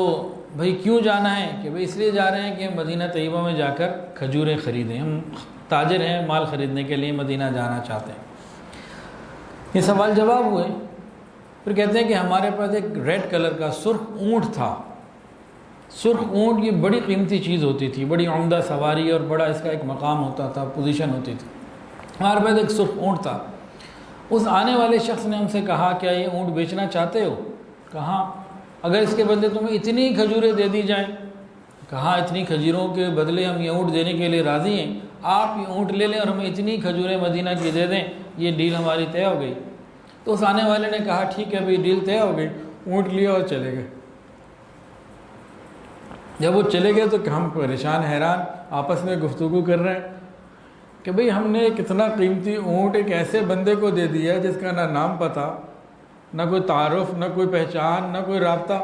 بھائی کیوں جانا ہے؟ کہ بھئی اس لیے جا رہے ہیں کہ مدینہ طیبہ میں جا کر کھجوریں خریدیں، ہم تاجر ہیں، مال خریدنے کے لیے مدینہ جانا چاہتے ہیں۔ یہ سوال جواب ہوئے۔ پھر کہتے ہیں کہ ہمارے پاس ایک ریڈ کلر کا سرخ اونٹ تھا۔ سرخ اونٹ یہ بڑی قیمتی چیز ہوتی تھی، بڑی عمدہ سواری اور بڑا اس کا ایک مقام ہوتا تھا، پوزیشن ہوتی تھی۔ ہمارے پاس ایک سرخ اونٹ تھا۔ اس آنے والے شخص نے ہم سے کہا کیا یہ اونٹ بیچنا چاہتے ہو؟ کہا اگر اس کے بدلے تمہیں اتنی کھجوریں دے دی جائیں، کہا اتنی کھجوروں کے بدلے ہم یہ اونٹ دینے کے لیے راضی ہیں، آپ یہ اونٹ لے لیں اور ہمیں اتنی کھجوریں مدینہ کی دے دیں، یہ ڈیل ہماری طے ہو گئی۔ تو اس آنے والے نے کہا ٹھیک ہے بھئی ڈیل طے ہو گئی، اونٹ لیا اور چلے گئے۔ جب وہ چلے گئے تو ہم پریشان حیران آپس میں گفتگو کر رہے ہیں کہ بھئی ہم نے کتنا قیمتی اونٹ ایک ایسے بندے کو دے دیا جس کا نہ نام پتہ، نہ کوئی تعارف، نہ کوئی پہچان، نہ کوئی رابطہ۔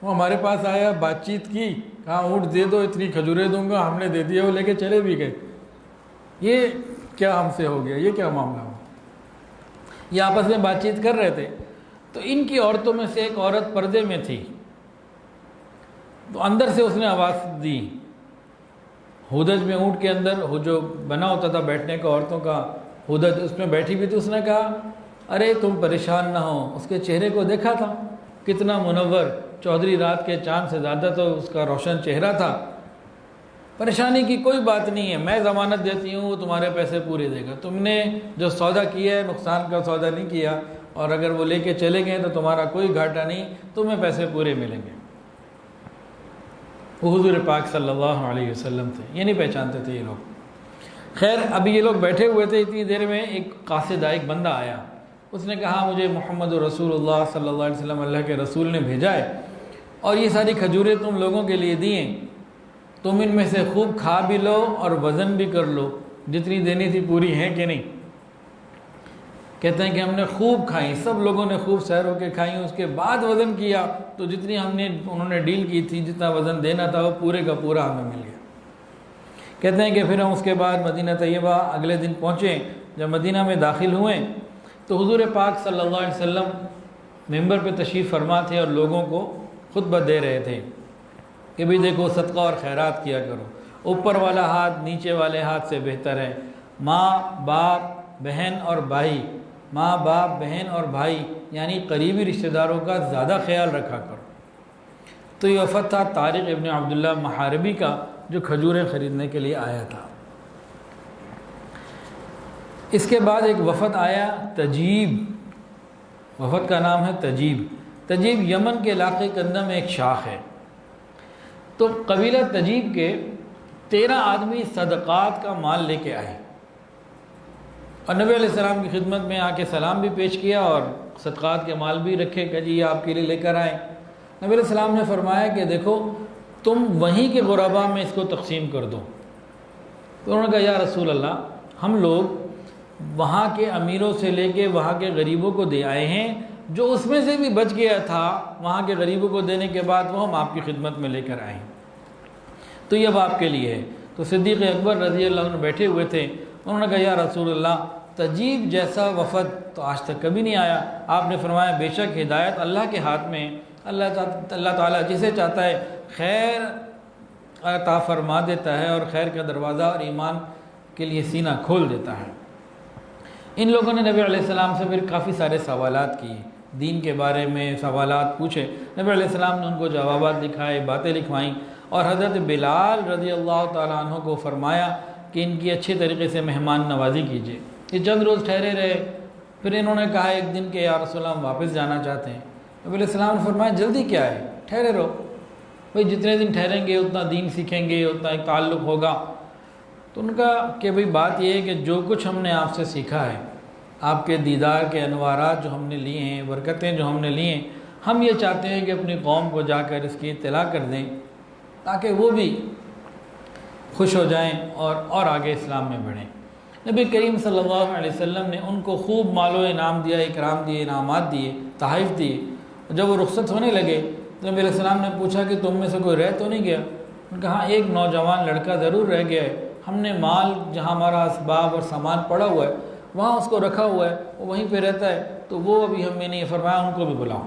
وہ ہمارے پاس آیا، بات چیت کی، کہا اونٹ دے دو، اتنی کھجوریں دوں گا، ہم نے دے دیا، وہ لے کے چلے بھی گئے۔ یہ کیا ہم سے ہو گیا؟ یہ کیا معاملہ ہوا؟ یہ آپس میں بات چیت کر رہے تھے تو ان کی عورتوں میں سے ایک عورت پردے میں تھی، تو اندر سے اس نے آواز دی، ہودج میں اونٹ کے اندر وہ جو بنا ہوتا تھا بیٹھنے کا عورتوں کا ہودج، اس میں بیٹھی بھی تھی۔ اس نے کہا ارے تم پریشان نہ ہو، اس کے چہرے کو دیکھا تھا کتنا منور، چودھری رات کے چاند سے زیادہ تو اس کا روشن چہرہ تھا، پریشانی کی کوئی بات نہیں ہے، میں ضمانت دیتی ہوں وہ تمہارے پیسے پورے دے گا، تم نے جو سودا کیا ہے نقصان کا سودا نہیں کیا، اور اگر وہ لے کے چلے گئے تو تمہارا کوئی گھاٹا نہیں، تمہیں پیسے پورے ملیں گے۔ وہ حضور پاک صلی اللہ علیہ وسلم تھے، یہ نہیں پہچانتے تھے یہ لوگ۔ خیر ابھی یہ لوگ بیٹھے ہوئے تھے، اتنی دیر میں ایک قاصد ایک بندہ آیا، اس نے کہا مجھے محمد رسول اللہ صلی اللہ علیہ وسلم اللہ کے رسول نے بھیجا ہے، اور یہ ساری کھجوریں تم لوگوں کے لیے دی ہیں، تم ان میں سے خوب کھا بھی لو اور وزن بھی کر لو، جتنی دینی تھی پوری ہیں کہ نہیں؟ کہتے ہیں کہ ہم نے خوب کھائیں، سب لوگوں نے خوب سیر ہو کے کھائیں، اس کے بعد وزن کیا تو جتنی انہوں نے ڈیل کی تھی، جتنا وزن دینا تھا وہ پورے کا پورا ہمیں مل گیا۔ کہتے ہیں کہ پھر ہم اس کے بعد مدینہ طیبہ اگلے دن پہنچے، جب مدینہ میں داخل ہوئے تو حضور پاک صلی اللہ علیہ وسلم ممبر پہ تشریف فرما تھے اور لوگوں کو خطبہ دے رہے تھے کہ بھئی دیکھو صدقہ اور خیرات کیا کرو، اوپر والا ہاتھ نیچے والے ہاتھ سے بہتر ہے، ماں باپ بہن اور بھائی، ماں باپ بہن اور بھائی یعنی قریبی رشتہ داروں کا زیادہ خیال رکھا کرو۔ تو یہ وفد تھا طارق ابن عبداللہ محاربی کا، جو کھجوریں خریدنے کے لیے آیا تھا۔ اس کے بعد ایک وفد آیا تجیب، وفد کا نام ہے تجیب۔ تجیب یمن کے علاقے کے اندر میں ایک شاخ ہے۔ تو قبیلہ تجیب کے 13 آدمی صدقات کا مال لے کے آئے اور نبی علیہ السلام کی خدمت میں آ کے سلام بھی پیش کیا اور صدقات کے مال بھی رکھے کہ جی یہ آپ کے لیے لے کر آئے۔ نبی علیہ السلام نے فرمایا کہ دیکھو تم وہیں کے غرباء میں اس کو تقسیم کر دو۔ تو انہوں نے کہا یا رسول اللہ ہم لوگ وہاں کے امیروں سے لے کے وہاں کے غریبوں کو دے آئے ہیں، جو اس میں سے بھی بچ گیا تھا وہاں کے غریبوں کو دینے کے بعد وہ ہم آپ کی خدمت میں لے کر آئے ہیں، تو یہ اب آپ کے لیے ہے۔ تو صدیق اکبر رضی اللہ عنہ بیٹھے ہوئے تھے، انہوں نے کہا یا رسول اللہ تجیب جیسا وفد تو آج تک کبھی نہیں آیا۔ آپ نے فرمایا بے شک ہدایت اللہ کے ہاتھ میں ہے، اللہ تعالیٰ جسے چاہتا ہے خیر عطا فرما دیتا ہے اور خیر کا دروازہ اور ایمان کے لیے سینہ کھول دیتا ہے۔ ان لوگوں نے نبی علیہ السلام سے پھر کافی سارے سوالات کیے، دین کے بارے میں سوالات پوچھے، نبی علیہ السلام نے ان کو جوابات لکھائے، باتیں لکھوائیں، اور حضرت بلال رضی اللہ تعالیٰ عنہ کو فرمایا کہ ان کی اچھے طریقے سے مہمان نوازی کیجیے۔ یہ چند روز ٹھہرے رہے، پھر انہوں نے کہا ایک دن کہ یا رسول اللہ ہم واپس جانا چاہتے ہیں۔ نبی علیہ السلام نے فرمایا جلدی کیا ہے، ٹھہرے رہو، بھئی جتنے دن ٹھہریں گے اتنا دین سیکھیں گے، اتنا ایک تعلق ہوگا۔ تو ان کا کہ بھئی بات یہ ہے کہ جو کچھ ہم نے آپ سے سیکھا ہے، آپ کے دیدار کے انوارات جو ہم نے لیے ہیں، برکتیں جو ہم نے لی ہیں، ہم یہ چاہتے ہیں کہ اپنی قوم کو جا کر اس کی اطلاع کر دیں تاکہ وہ بھی خوش ہو جائیں اور آگے اسلام میں بڑھیں۔ نبی کریم صلی اللہ علیہ وسلم نے ان کو خوب مال و انعام دیا، اکرام دیے، انعامات دیے، تحائف دیے۔ جب وہ رخصت ہونے لگے تو نبی علیہ السلام نے پوچھا کہ تم میں سے کوئی رہ تو نہیں گیا؟ انہوں نے کہا ہاں ایک نوجوان لڑکا ضرور رہ گیا ہے، ہم نے مال جہاں ہمارا اسباب اور سامان پڑا ہوا ہے وہاں اس کو رکھا ہوا ہے، وہ وہیں پہ رہتا ہے، تو وہ ابھی ہم نے نہیں فرمایا ان کو بھی بلاؤ۔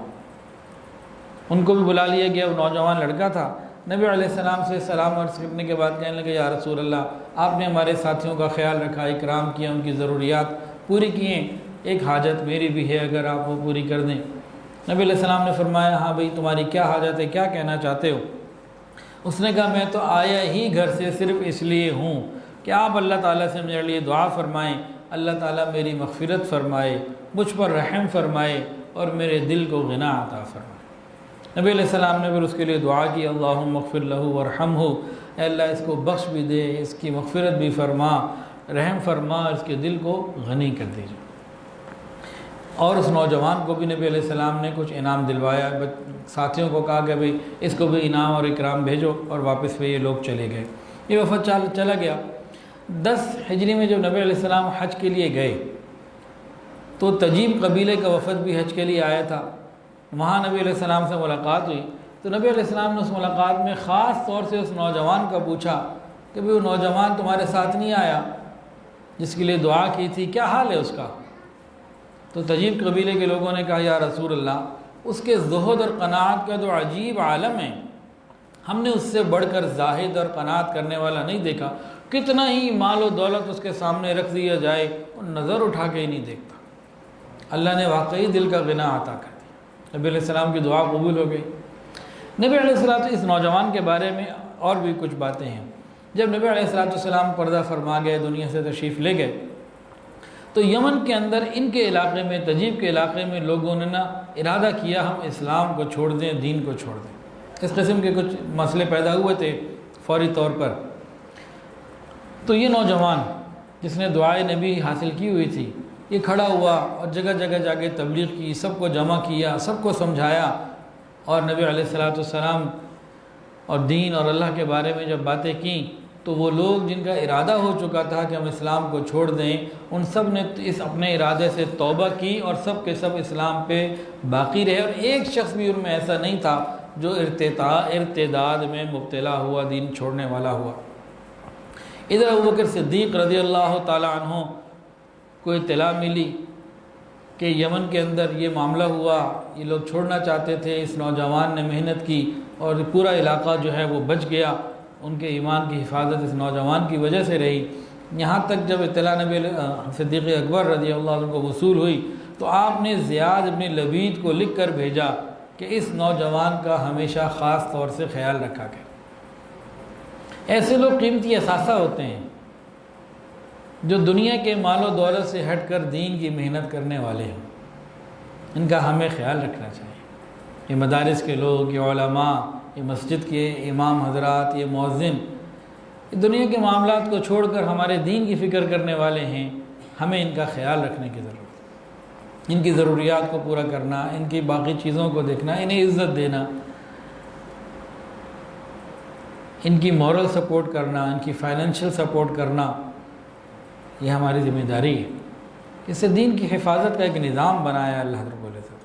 ان کو بھی بلا لیا گیا، وہ نوجوان لڑکا تھا۔ نبی علیہ السلام سے سلام عرض کرنے کے بعد کہنے لگے یا رسول اللہ، آپ نے ہمارے ساتھیوں کا خیال رکھا، اکرام کیا، ان کی ضروریات پوری کی ہیں، ایک حاجت میری بھی ہے، اگر آپ وہ پوری کر دیں۔ نبی علیہ السلام نے فرمایا ہاں بھئی تمہاری کیا حاجت ہے، کیا کہنا چاہتے ہو؟ اس نے کہا میں تو آیا ہی گھر سے صرف اس لیے ہوں کہ آپ اللہ تعالیٰ سے میرے لیے دعا فرمائیں، اللہ تعالیٰ میری مغفرت فرمائے، مجھ پر رحم فرمائے اور میرے دل کو غنا عطا فرمائے۔ نبی علیہ السلام نے پھر اس کے لیے دعا کی، اللہم اغفر لہ ورحمہ، اے اللہ اس کو بخش بھی دے، اس کی مغفرت بھی فرما، رحم فرما، اس کے دل کو غنی کر دیجیے۔ اور اس نوجوان کو بھی نبی علیہ السلام نے کچھ انعام دلوایا، ساتھیوں کو کہا کہ بھئی اس کو بھی انعام اور اکرام بھیجو، اور واپس پہ یہ لوگ چلے گئے۔ یہ وفد چلا گیا۔ 10 ہجری میں جب نبی علیہ السلام حج کے لیے گئے تو تجیب قبیلے کا وفد بھی حج کے لیے آیا تھا۔ وہاں نبی علیہ السلام سے ملاقات ہوئی تو نبی علیہ السلام نے اس ملاقات میں خاص طور سے اس نوجوان کا پوچھا کہ بھئی وہ نوجوان تمہارے ساتھ نہیں آیا جس کے لیے دعا کی تھی، کیا حال ہے اس کا؟ تو تجیب قبیلے کے لوگوں نے کہا یا رسول اللہ اس کے زہد اور قناعت کا تو عجیب عالم ہے، ہم نے اس سے بڑھ کر زاہد اور قناعت کرنے والا نہیں دیکھا، کتنا ہی مال و دولت اس کے سامنے رکھ دیا جائے وہ نظر اٹھا کے ہی نہیں دیکھتا۔ اللہ نے واقعی دل کا غنا عطا کر دیا، نبی علیہ السلام کی دعا قبول ہو گئی۔ نبی علیہ السلام اس نوجوان کے بارے میں اور بھی کچھ باتیں ہیں۔ جب نبی علیہ السلام پردہ فرما گئے، دنیا سے تشریف لے گئے، تو یمن کے اندر ان کے علاقے میں، تجیب کے علاقے میں لوگوں نے ارادہ کیا ہم اسلام کو چھوڑ دیں، دین کو چھوڑ دیں۔ اس قسم کے کچھ مسئلے پیدا ہوئے تھے فوری طور پر۔ تو یہ نوجوان جس نے دعائے نبی حاصل کی ہوئی تھی، یہ کھڑا ہوا اور جگہ جگہ جا کے تبلیغ کی، سب کو جمع کیا، سب کو سمجھایا، اور نبی علیہ السلام اور دین اور اللہ کے بارے میں جب باتیں کیں تو وہ لوگ جن کا ارادہ ہو چکا تھا کہ ہم اسلام کو چھوڑ دیں، ان سب نے اس اپنے ارادے سے توبہ کی اور سب کے سب اسلام پہ باقی رہے، اور ایک شخص بھی ان میں ایسا نہیں تھا جو ارتداد میں مبتلا ہوا، دین چھوڑنے والا ہوا۔ ادھر ابوبکر صدیق رضی اللہ تعالیٰ عنہ کو اطلاع ملی کہ یمن کے اندر یہ معاملہ ہوا، یہ لوگ چھوڑنا چاہتے تھے، اس نوجوان نے محنت کی اور پورا علاقہ جو ہے وہ بچ گیا، ان کے ایمان کی حفاظت اس نوجوان کی وجہ سے رہی۔ یہاں تک جب اطلاع نبی صدیق اکبر رضی اللہ عنہ کو وصول ہوئی تو آپ نے زیاد بن لبید کو لکھ کر بھیجا کہ اس نوجوان کا ہمیشہ خاص طور سے خیال رکھا گیا۔ ایسے لوگ قیمتی اثاثہ ہوتے ہیں جو دنیا کے مال و دولت سے ہٹ کر دین کی محنت کرنے والے ہیں، ان کا ہمیں خیال رکھنا چاہیے۔ یہ مدارس کے لوگ، یہ علماء، یہ مسجد کے امام حضرات، یہ مؤذن، یہ دنیا کے معاملات کو چھوڑ کر ہمارے دین کی فکر کرنے والے ہیں، ہمیں ان کا خیال رکھنے کی ضرورت ہے، ان کی ضروریات کو پورا کرنا، ان کی باقی چیزوں کو دیکھنا، انہیں عزت دینا، ان کی مورل سپورٹ کرنا، ان کی فائنینشیل سپورٹ کرنا، یہ ہماری ذمہ داری ہے۔ اس سے دین کی حفاظت کا ایک نظام بنایا اللہ رب العزت۔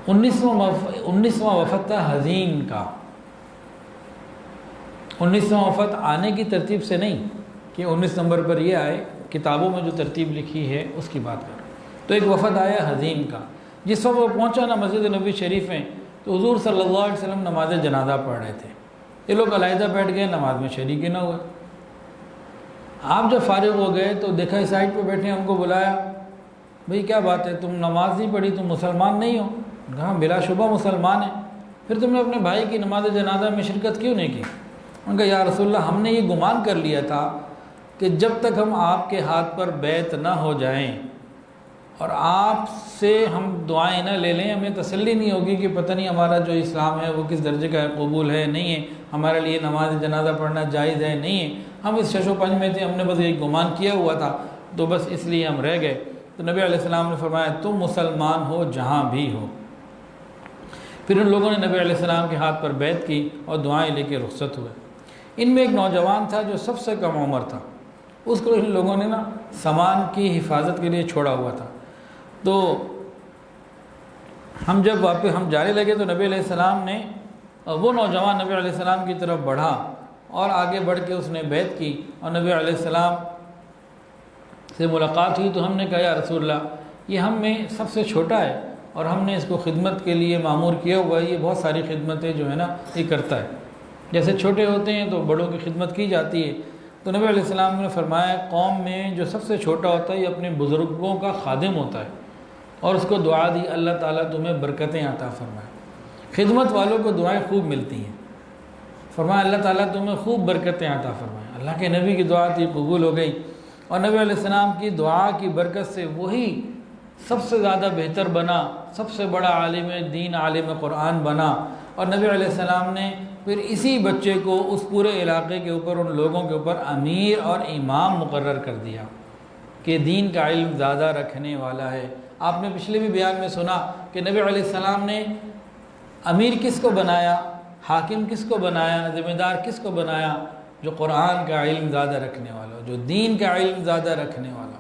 19واں وفد تھا حزین کا۔ 19واں وفد آنے کی ترتیب سے نہیں کہ 19 نمبر پر یہ آئے، کتابوں میں جو ترتیب لکھی ہے اس کی بات کر۔ تو ایک وفد آیا حزین کا، جس وقت وہ پہنچا نا مسجد نبوی شریف میں تو حضور صلی اللہ علیہ وسلم نماز جنازہ پڑھ رہے تھے۔ یہ لوگ علیحدہ بیٹھ گئے، نماز میں شریک ہی نہ ہوئے۔ آپ جب فارغ ہو گئے تو دیکھا اس سائڈ پہ بیٹھے، ہم کو بلایا، بھئی کیا بات ہے، تم نماز نہیں پڑھی، تم مسلمان نہیں ہو؟ کہا بلا شبہ مسلمان ہیں۔ پھر تم نے اپنے بھائی کی نماز جنازہ میں شرکت کیوں نہیں کی؟ ان کا یا رسول اللہ ہم نے یہ گمان کر لیا تھا کہ جب تک ہم آپ کے ہاتھ پر بیعت نہ ہو جائیں اور آپ سے ہم دعائیں نہ لے لیں، ہمیں تسلی نہیں ہوگی کہ پتہ نہیں ہمارا جو اسلام ہے وہ کس درجے کا ہے، قبول ہے نہیں ہے، ہمارے لیے نماز جنازہ پڑھنا جائز ہے نہیں ہے۔ ہم اس شش و پنج میں تھے، ہم نے بس ایک گمان کیا ہوا تھا، تو بس اس لیے ہم رہ گئے۔ تو نبی علیہ السلام نے فرمایا تم مسلمان ہو جہاں بھی ہو۔ پھر ان لوگوں نے نبی علیہ السلام کے ہاتھ پر بیعت کی اور دعائیں لے کے رخصت ہوئے۔ ان میں ایک نوجوان تھا جو سب سے کم عمر تھا، اس کو ان لوگوں نے سامان کی حفاظت کے لیے چھوڑا ہوا تھا۔ تو ہم جب واپس ہم جانے لگے تو نبی علیہ السلام نے، وہ نوجوان نبی علیہ السلام کی طرف بڑھا اور آگے بڑھ کے اس نے بیعت کی، اور نبی علیہ السلام سے ملاقات ہوئی تو ہم نے کہا یا رسول اللہ یہ ہم میں سب سے چھوٹا ہے اور ہم نے اس کو خدمت کے لیے معمور کیا ہوا ہے، یہ بہت ساری خدمتیں جو ہے نا یہ کرتا ہے، جیسے چھوٹے ہوتے ہیں تو بڑوں کی خدمت کی جاتی ہے۔ تو نبی علیہ السلام نے فرمایا قوم میں جو سب سے چھوٹا ہوتا ہے یہ اپنے بزرگوں کا خادم ہوتا ہے، اور اس کو دعا دی اللہ تعالیٰ تمہیں برکتیں عطا فرمائے۔ خدمت والوں کو دعائیں خوب ملتی ہیں، فرمایا اللہ تعالیٰ تمہیں خوب برکتیں عطا فرمائے۔ اللہ کے نبی کی دعا تھی، قبول ہو گئی، اور نبی علیہ السلام کی دعا کی برکت سے وہی سب سے زیادہ بہتر بنا، سب سے بڑا عالم دین عالم قرآن بنا، اور نبی علیہ السلام نے پھر اسی بچے کو اس پورے علاقے کے اوپر، ان لوگوں کے اوپر امیر اور امام مقرر کر دیا کہ دین کا علم زیادہ رکھنے والا ہے۔ آپ نے پچھلے بھی بیان میں سنا کہ نبی علیہ السلام نے امیر کس کو بنایا، حاکم کس کو بنایا، ذمہ دار کس کو بنایا؟ جو قرآن کا علم زیادہ رکھنے والا، جو دین کا علم زیادہ رکھنے والا۔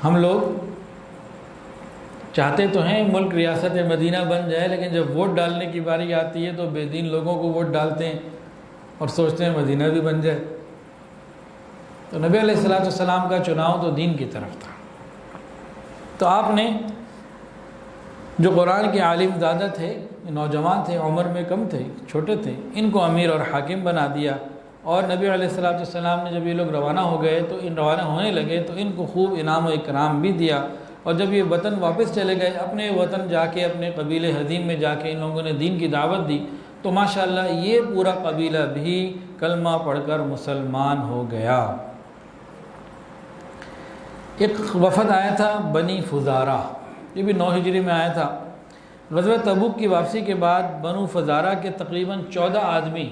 ہم لوگ چاہتے تو ہیں ملک ریاست مدینہ بن جائے، لیکن جب ووٹ ڈالنے کی باری آتی ہے تو بے دین لوگوں کو ووٹ ڈالتے ہیں اور سوچتے ہیں مدینہ بھی بن جائے۔ تو نبی علیہ السلام کا چناؤ تو دین کی طرف تھا، تو آپ نے جو قرآن کے عالم زیادہ تھے، نوجوان تھے، عمر میں کم تھے، چھوٹے تھے، ان کو امیر اور حاکم بنا دیا۔ اور نبی علیہ السلام نے جب یہ لوگ روانہ ہو گئے تو روانہ ہونے لگے تو ان کو خوب انعام و اکرام بھی دیا، اور جب یہ وطن واپس چلے گئے، اپنے وطن جا کے، اپنے قبیلے حدیم میں جا کے ان لوگوں نے دین کی دعوت دی، تو ماشاءاللہ یہ پورا قبیلہ بھی کلمہ پڑھ کر مسلمان ہو گیا۔ ایک وفد آیا تھا بنی فزارہ، یہ بھی 9 ہجری میں آیا تھا۔ غزوہ تبوک کی واپسی کے بعد بنو فزارہ کے تقریباً 14 آدمی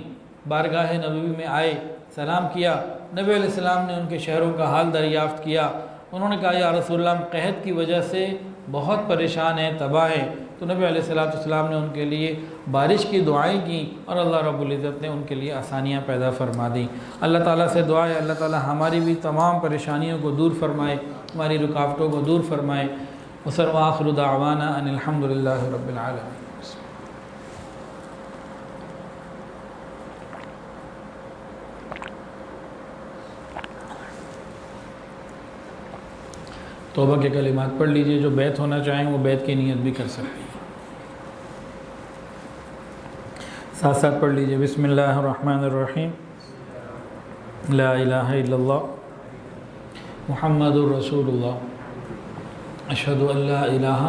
بارگاہ نبوی میں آئے، سلام کیا۔ نبی علیہ السلام نے ان کے شہروں کا حال دریافت کیا۔ انہوں نے کہا یا رسول اللہ قحط کی وجہ سے بہت پریشان ہیں، تباہ ہیں۔ تو نبی علیہ السلام نے ان کے لیے بارش کی دعائیں کی، اور اللہ رب العزت نے ان کے لیے آسانیاں پیدا فرما دیں۔ اللہ تعالیٰ سے دعا ہے اللہ تعالیٰ ہماری بھی تمام پریشانیوں کو دور فرمائے، ہماری رکاوٹوں کو دور فرمائے۔ وآخر دعوانا ان الحمد للہ رب العالمین۔ توبہ کے کلمات پڑھ لیجئے، جو بیعت ہونا چاہیں وہ بیعت کی نیت بھی کر سکتے ہیں۔ ساتھ ساتھ پڑھ لیجئے بسم اللہ الرحمن الرحیم، لا الہ الا اللہ محمد الرسول اللہ، اشہد ان لا الہ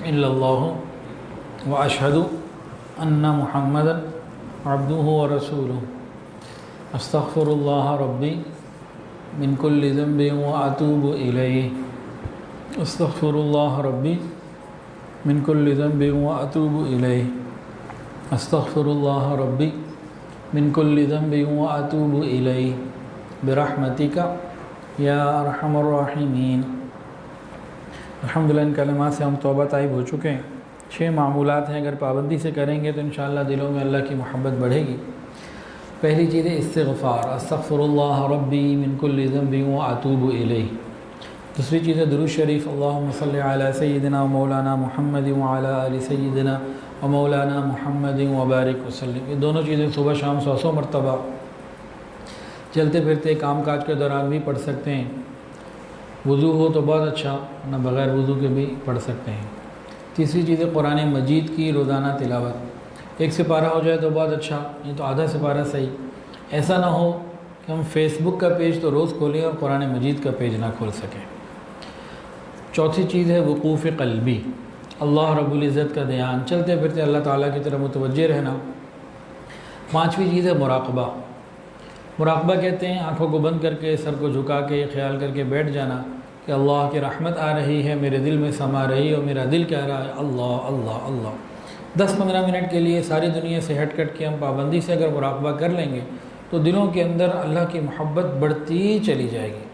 الا اللہ و اشہد ان محمدا عبدہ و رسولہ، استغفر اللہ ربی من کل ذنب و اتوب الیہ، استغفر اللہ ربی من کل ذنب و اتوب الیہ، استغفر اللہ ربی من کل ذنب و اتوب الیہ برحمتک یا ارحم الراحمین۔ الحمدللہ ان کلمات سے ہم توبہ طائب ہو چکے ہیں۔ 6 معمولات ہیں، اگر پابندی سے کریں گے تو انشاءاللہ دلوں میں اللہ کی محبت بڑھے گی۔ پہلی چیز ہے استغفار، استغفر اللہ ربی من کل ذنب و اتوب الیہ۔ دوسری چیز ہے درود شریف، اللہم صلی علی سیدنا و مولانا محمد وعلی آل سیدنا و مولانا محمد وبارک وسلم۔ یہ دونوں چیزیں صبح شام 100 مرتبہ چلتے پھرتے کام کاج کے دوران بھی پڑھ سکتے ہیں۔ وضو ہو تو بہت اچھا، نہ بغیر وضو کے بھی پڑھ سکتے ہیں۔ تیسری چیز ہے قرآن مجید کی روزانہ تلاوت، 1 سپارہ ہو جائے تو بہت اچھا، یہ تو آدھا سپارہ صحیح۔ ایسا نہ ہو کہ ہم فیس بک کا پیج تو روز کھولیں اور قرآن مجید کا پیج نہ کھول سکیں۔ چوتھی چیز ہے وقوف قلبی، اللہ رب العزت کا دھیان، چلتے پھرتے اللہ تعالیٰ کی طرف متوجہ رہنا۔ 5ویں چیز ہے مراقبہ، مراقبہ کہتے ہیں آنکھوں کو بند کر کے، سر کو جھکا کے، خیال کر کے بیٹھ جانا کہ اللہ کی رحمت آ رہی ہے، میرے دل میں سما رہی ہے، اور میرا دل کہہ رہا ہے اللہ اللہ اللہ۔ 10-15 منٹ کے لیے ساری دنیا سے ہٹ کٹ کے ہم پابندی سے اگر مراقبہ کر لیں گے تو دلوں کے اندر اللہ کی محبت بڑھتی چلی جائے گی۔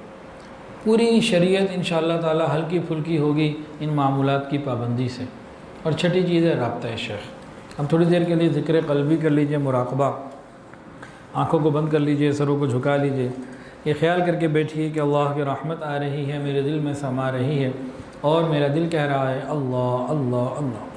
پوری شریعت انشاءاللہ تعالی ہلکی پھلکی ہوگی ان معمولات کی پابندی سے۔ اور چھٹی چیز ہے رابطہ شیخ۔ ہم تھوڑی دیر کے لیے ذکر قلبی کر لیجئے، مراقبہ، آنکھوں کو بند کر لیجئے، سروں کو جھکا لیجئے، یہ خیال کر کے بیٹھیے کہ اللہ کی رحمت آ رہی ہے، میرے دل میں سما رہی ہے، اور میرا دل کہہ رہا ہے اللہ اللہ اللہ۔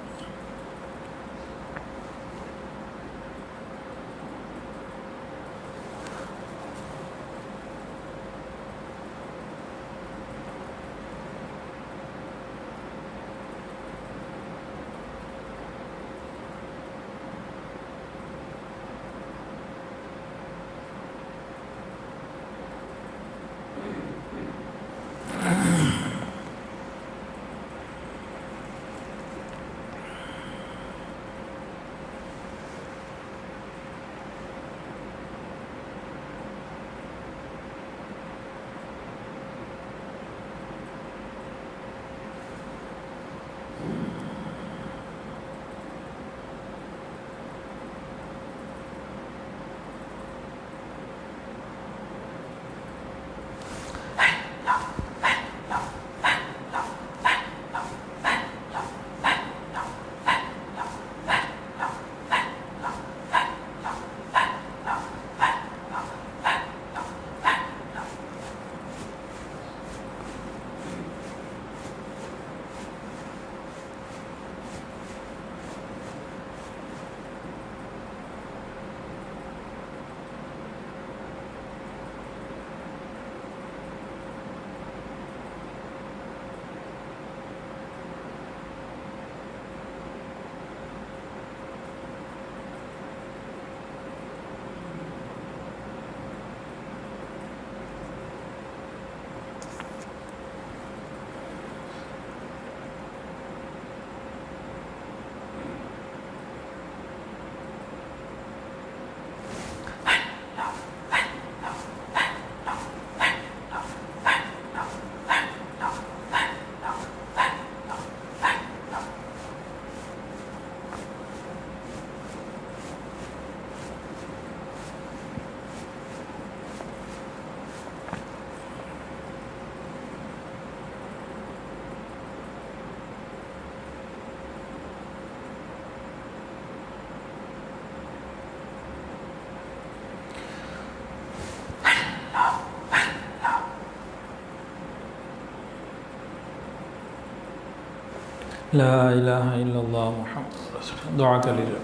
لا الہ الا اللہ محمد رسول اللہ۔ دعا کر لیجیے۔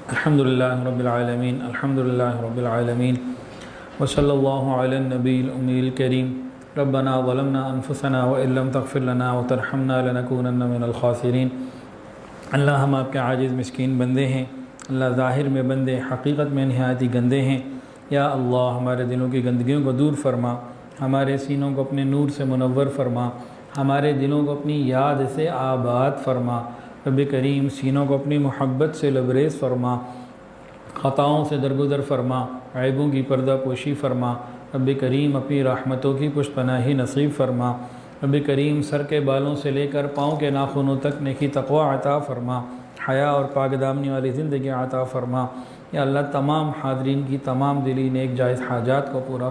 الحمدللہ رب العالمین، الحمدللہ رب العالمین، وصلی اللہ علی النبی الامی الکریم۔ ربنا ظلمنا انفسنا وان لم تغفر لنا وترحمنا لنکونن من الخاسرین۔ اللہ ہم آپ کے عاجز مسکین بندے ہیں، اللہ ظاہر میں بندے، حقیقت میں نہایت ہی گندے ہیں۔ یا اللہ ہمارے دلوں کی گندگیوں کو دور فرما، ہمارے سینوں کو اپنے نور سے منور فرما، ہمارے دلوں کو اپنی یاد سے آباد فرما۔ رب کریم سینوں کو اپنی محبت سے لبریز فرما، خطاؤں سے درگزر فرما، عیبوں کی پردہ پوشی فرما۔ رب کریم اپنی رحمتوں کی پشت پناہی نصیب فرما۔ رب کریم سر کے بالوں سے لے کر پاؤں کے ناخنوں تک نیکی تقوی عطا فرما، حیا اور پاک دامنی والی زندگی عطا فرما۔ یا اللہ تمام حاضرین کی تمام دلی نیک جائز حاجات کو پورا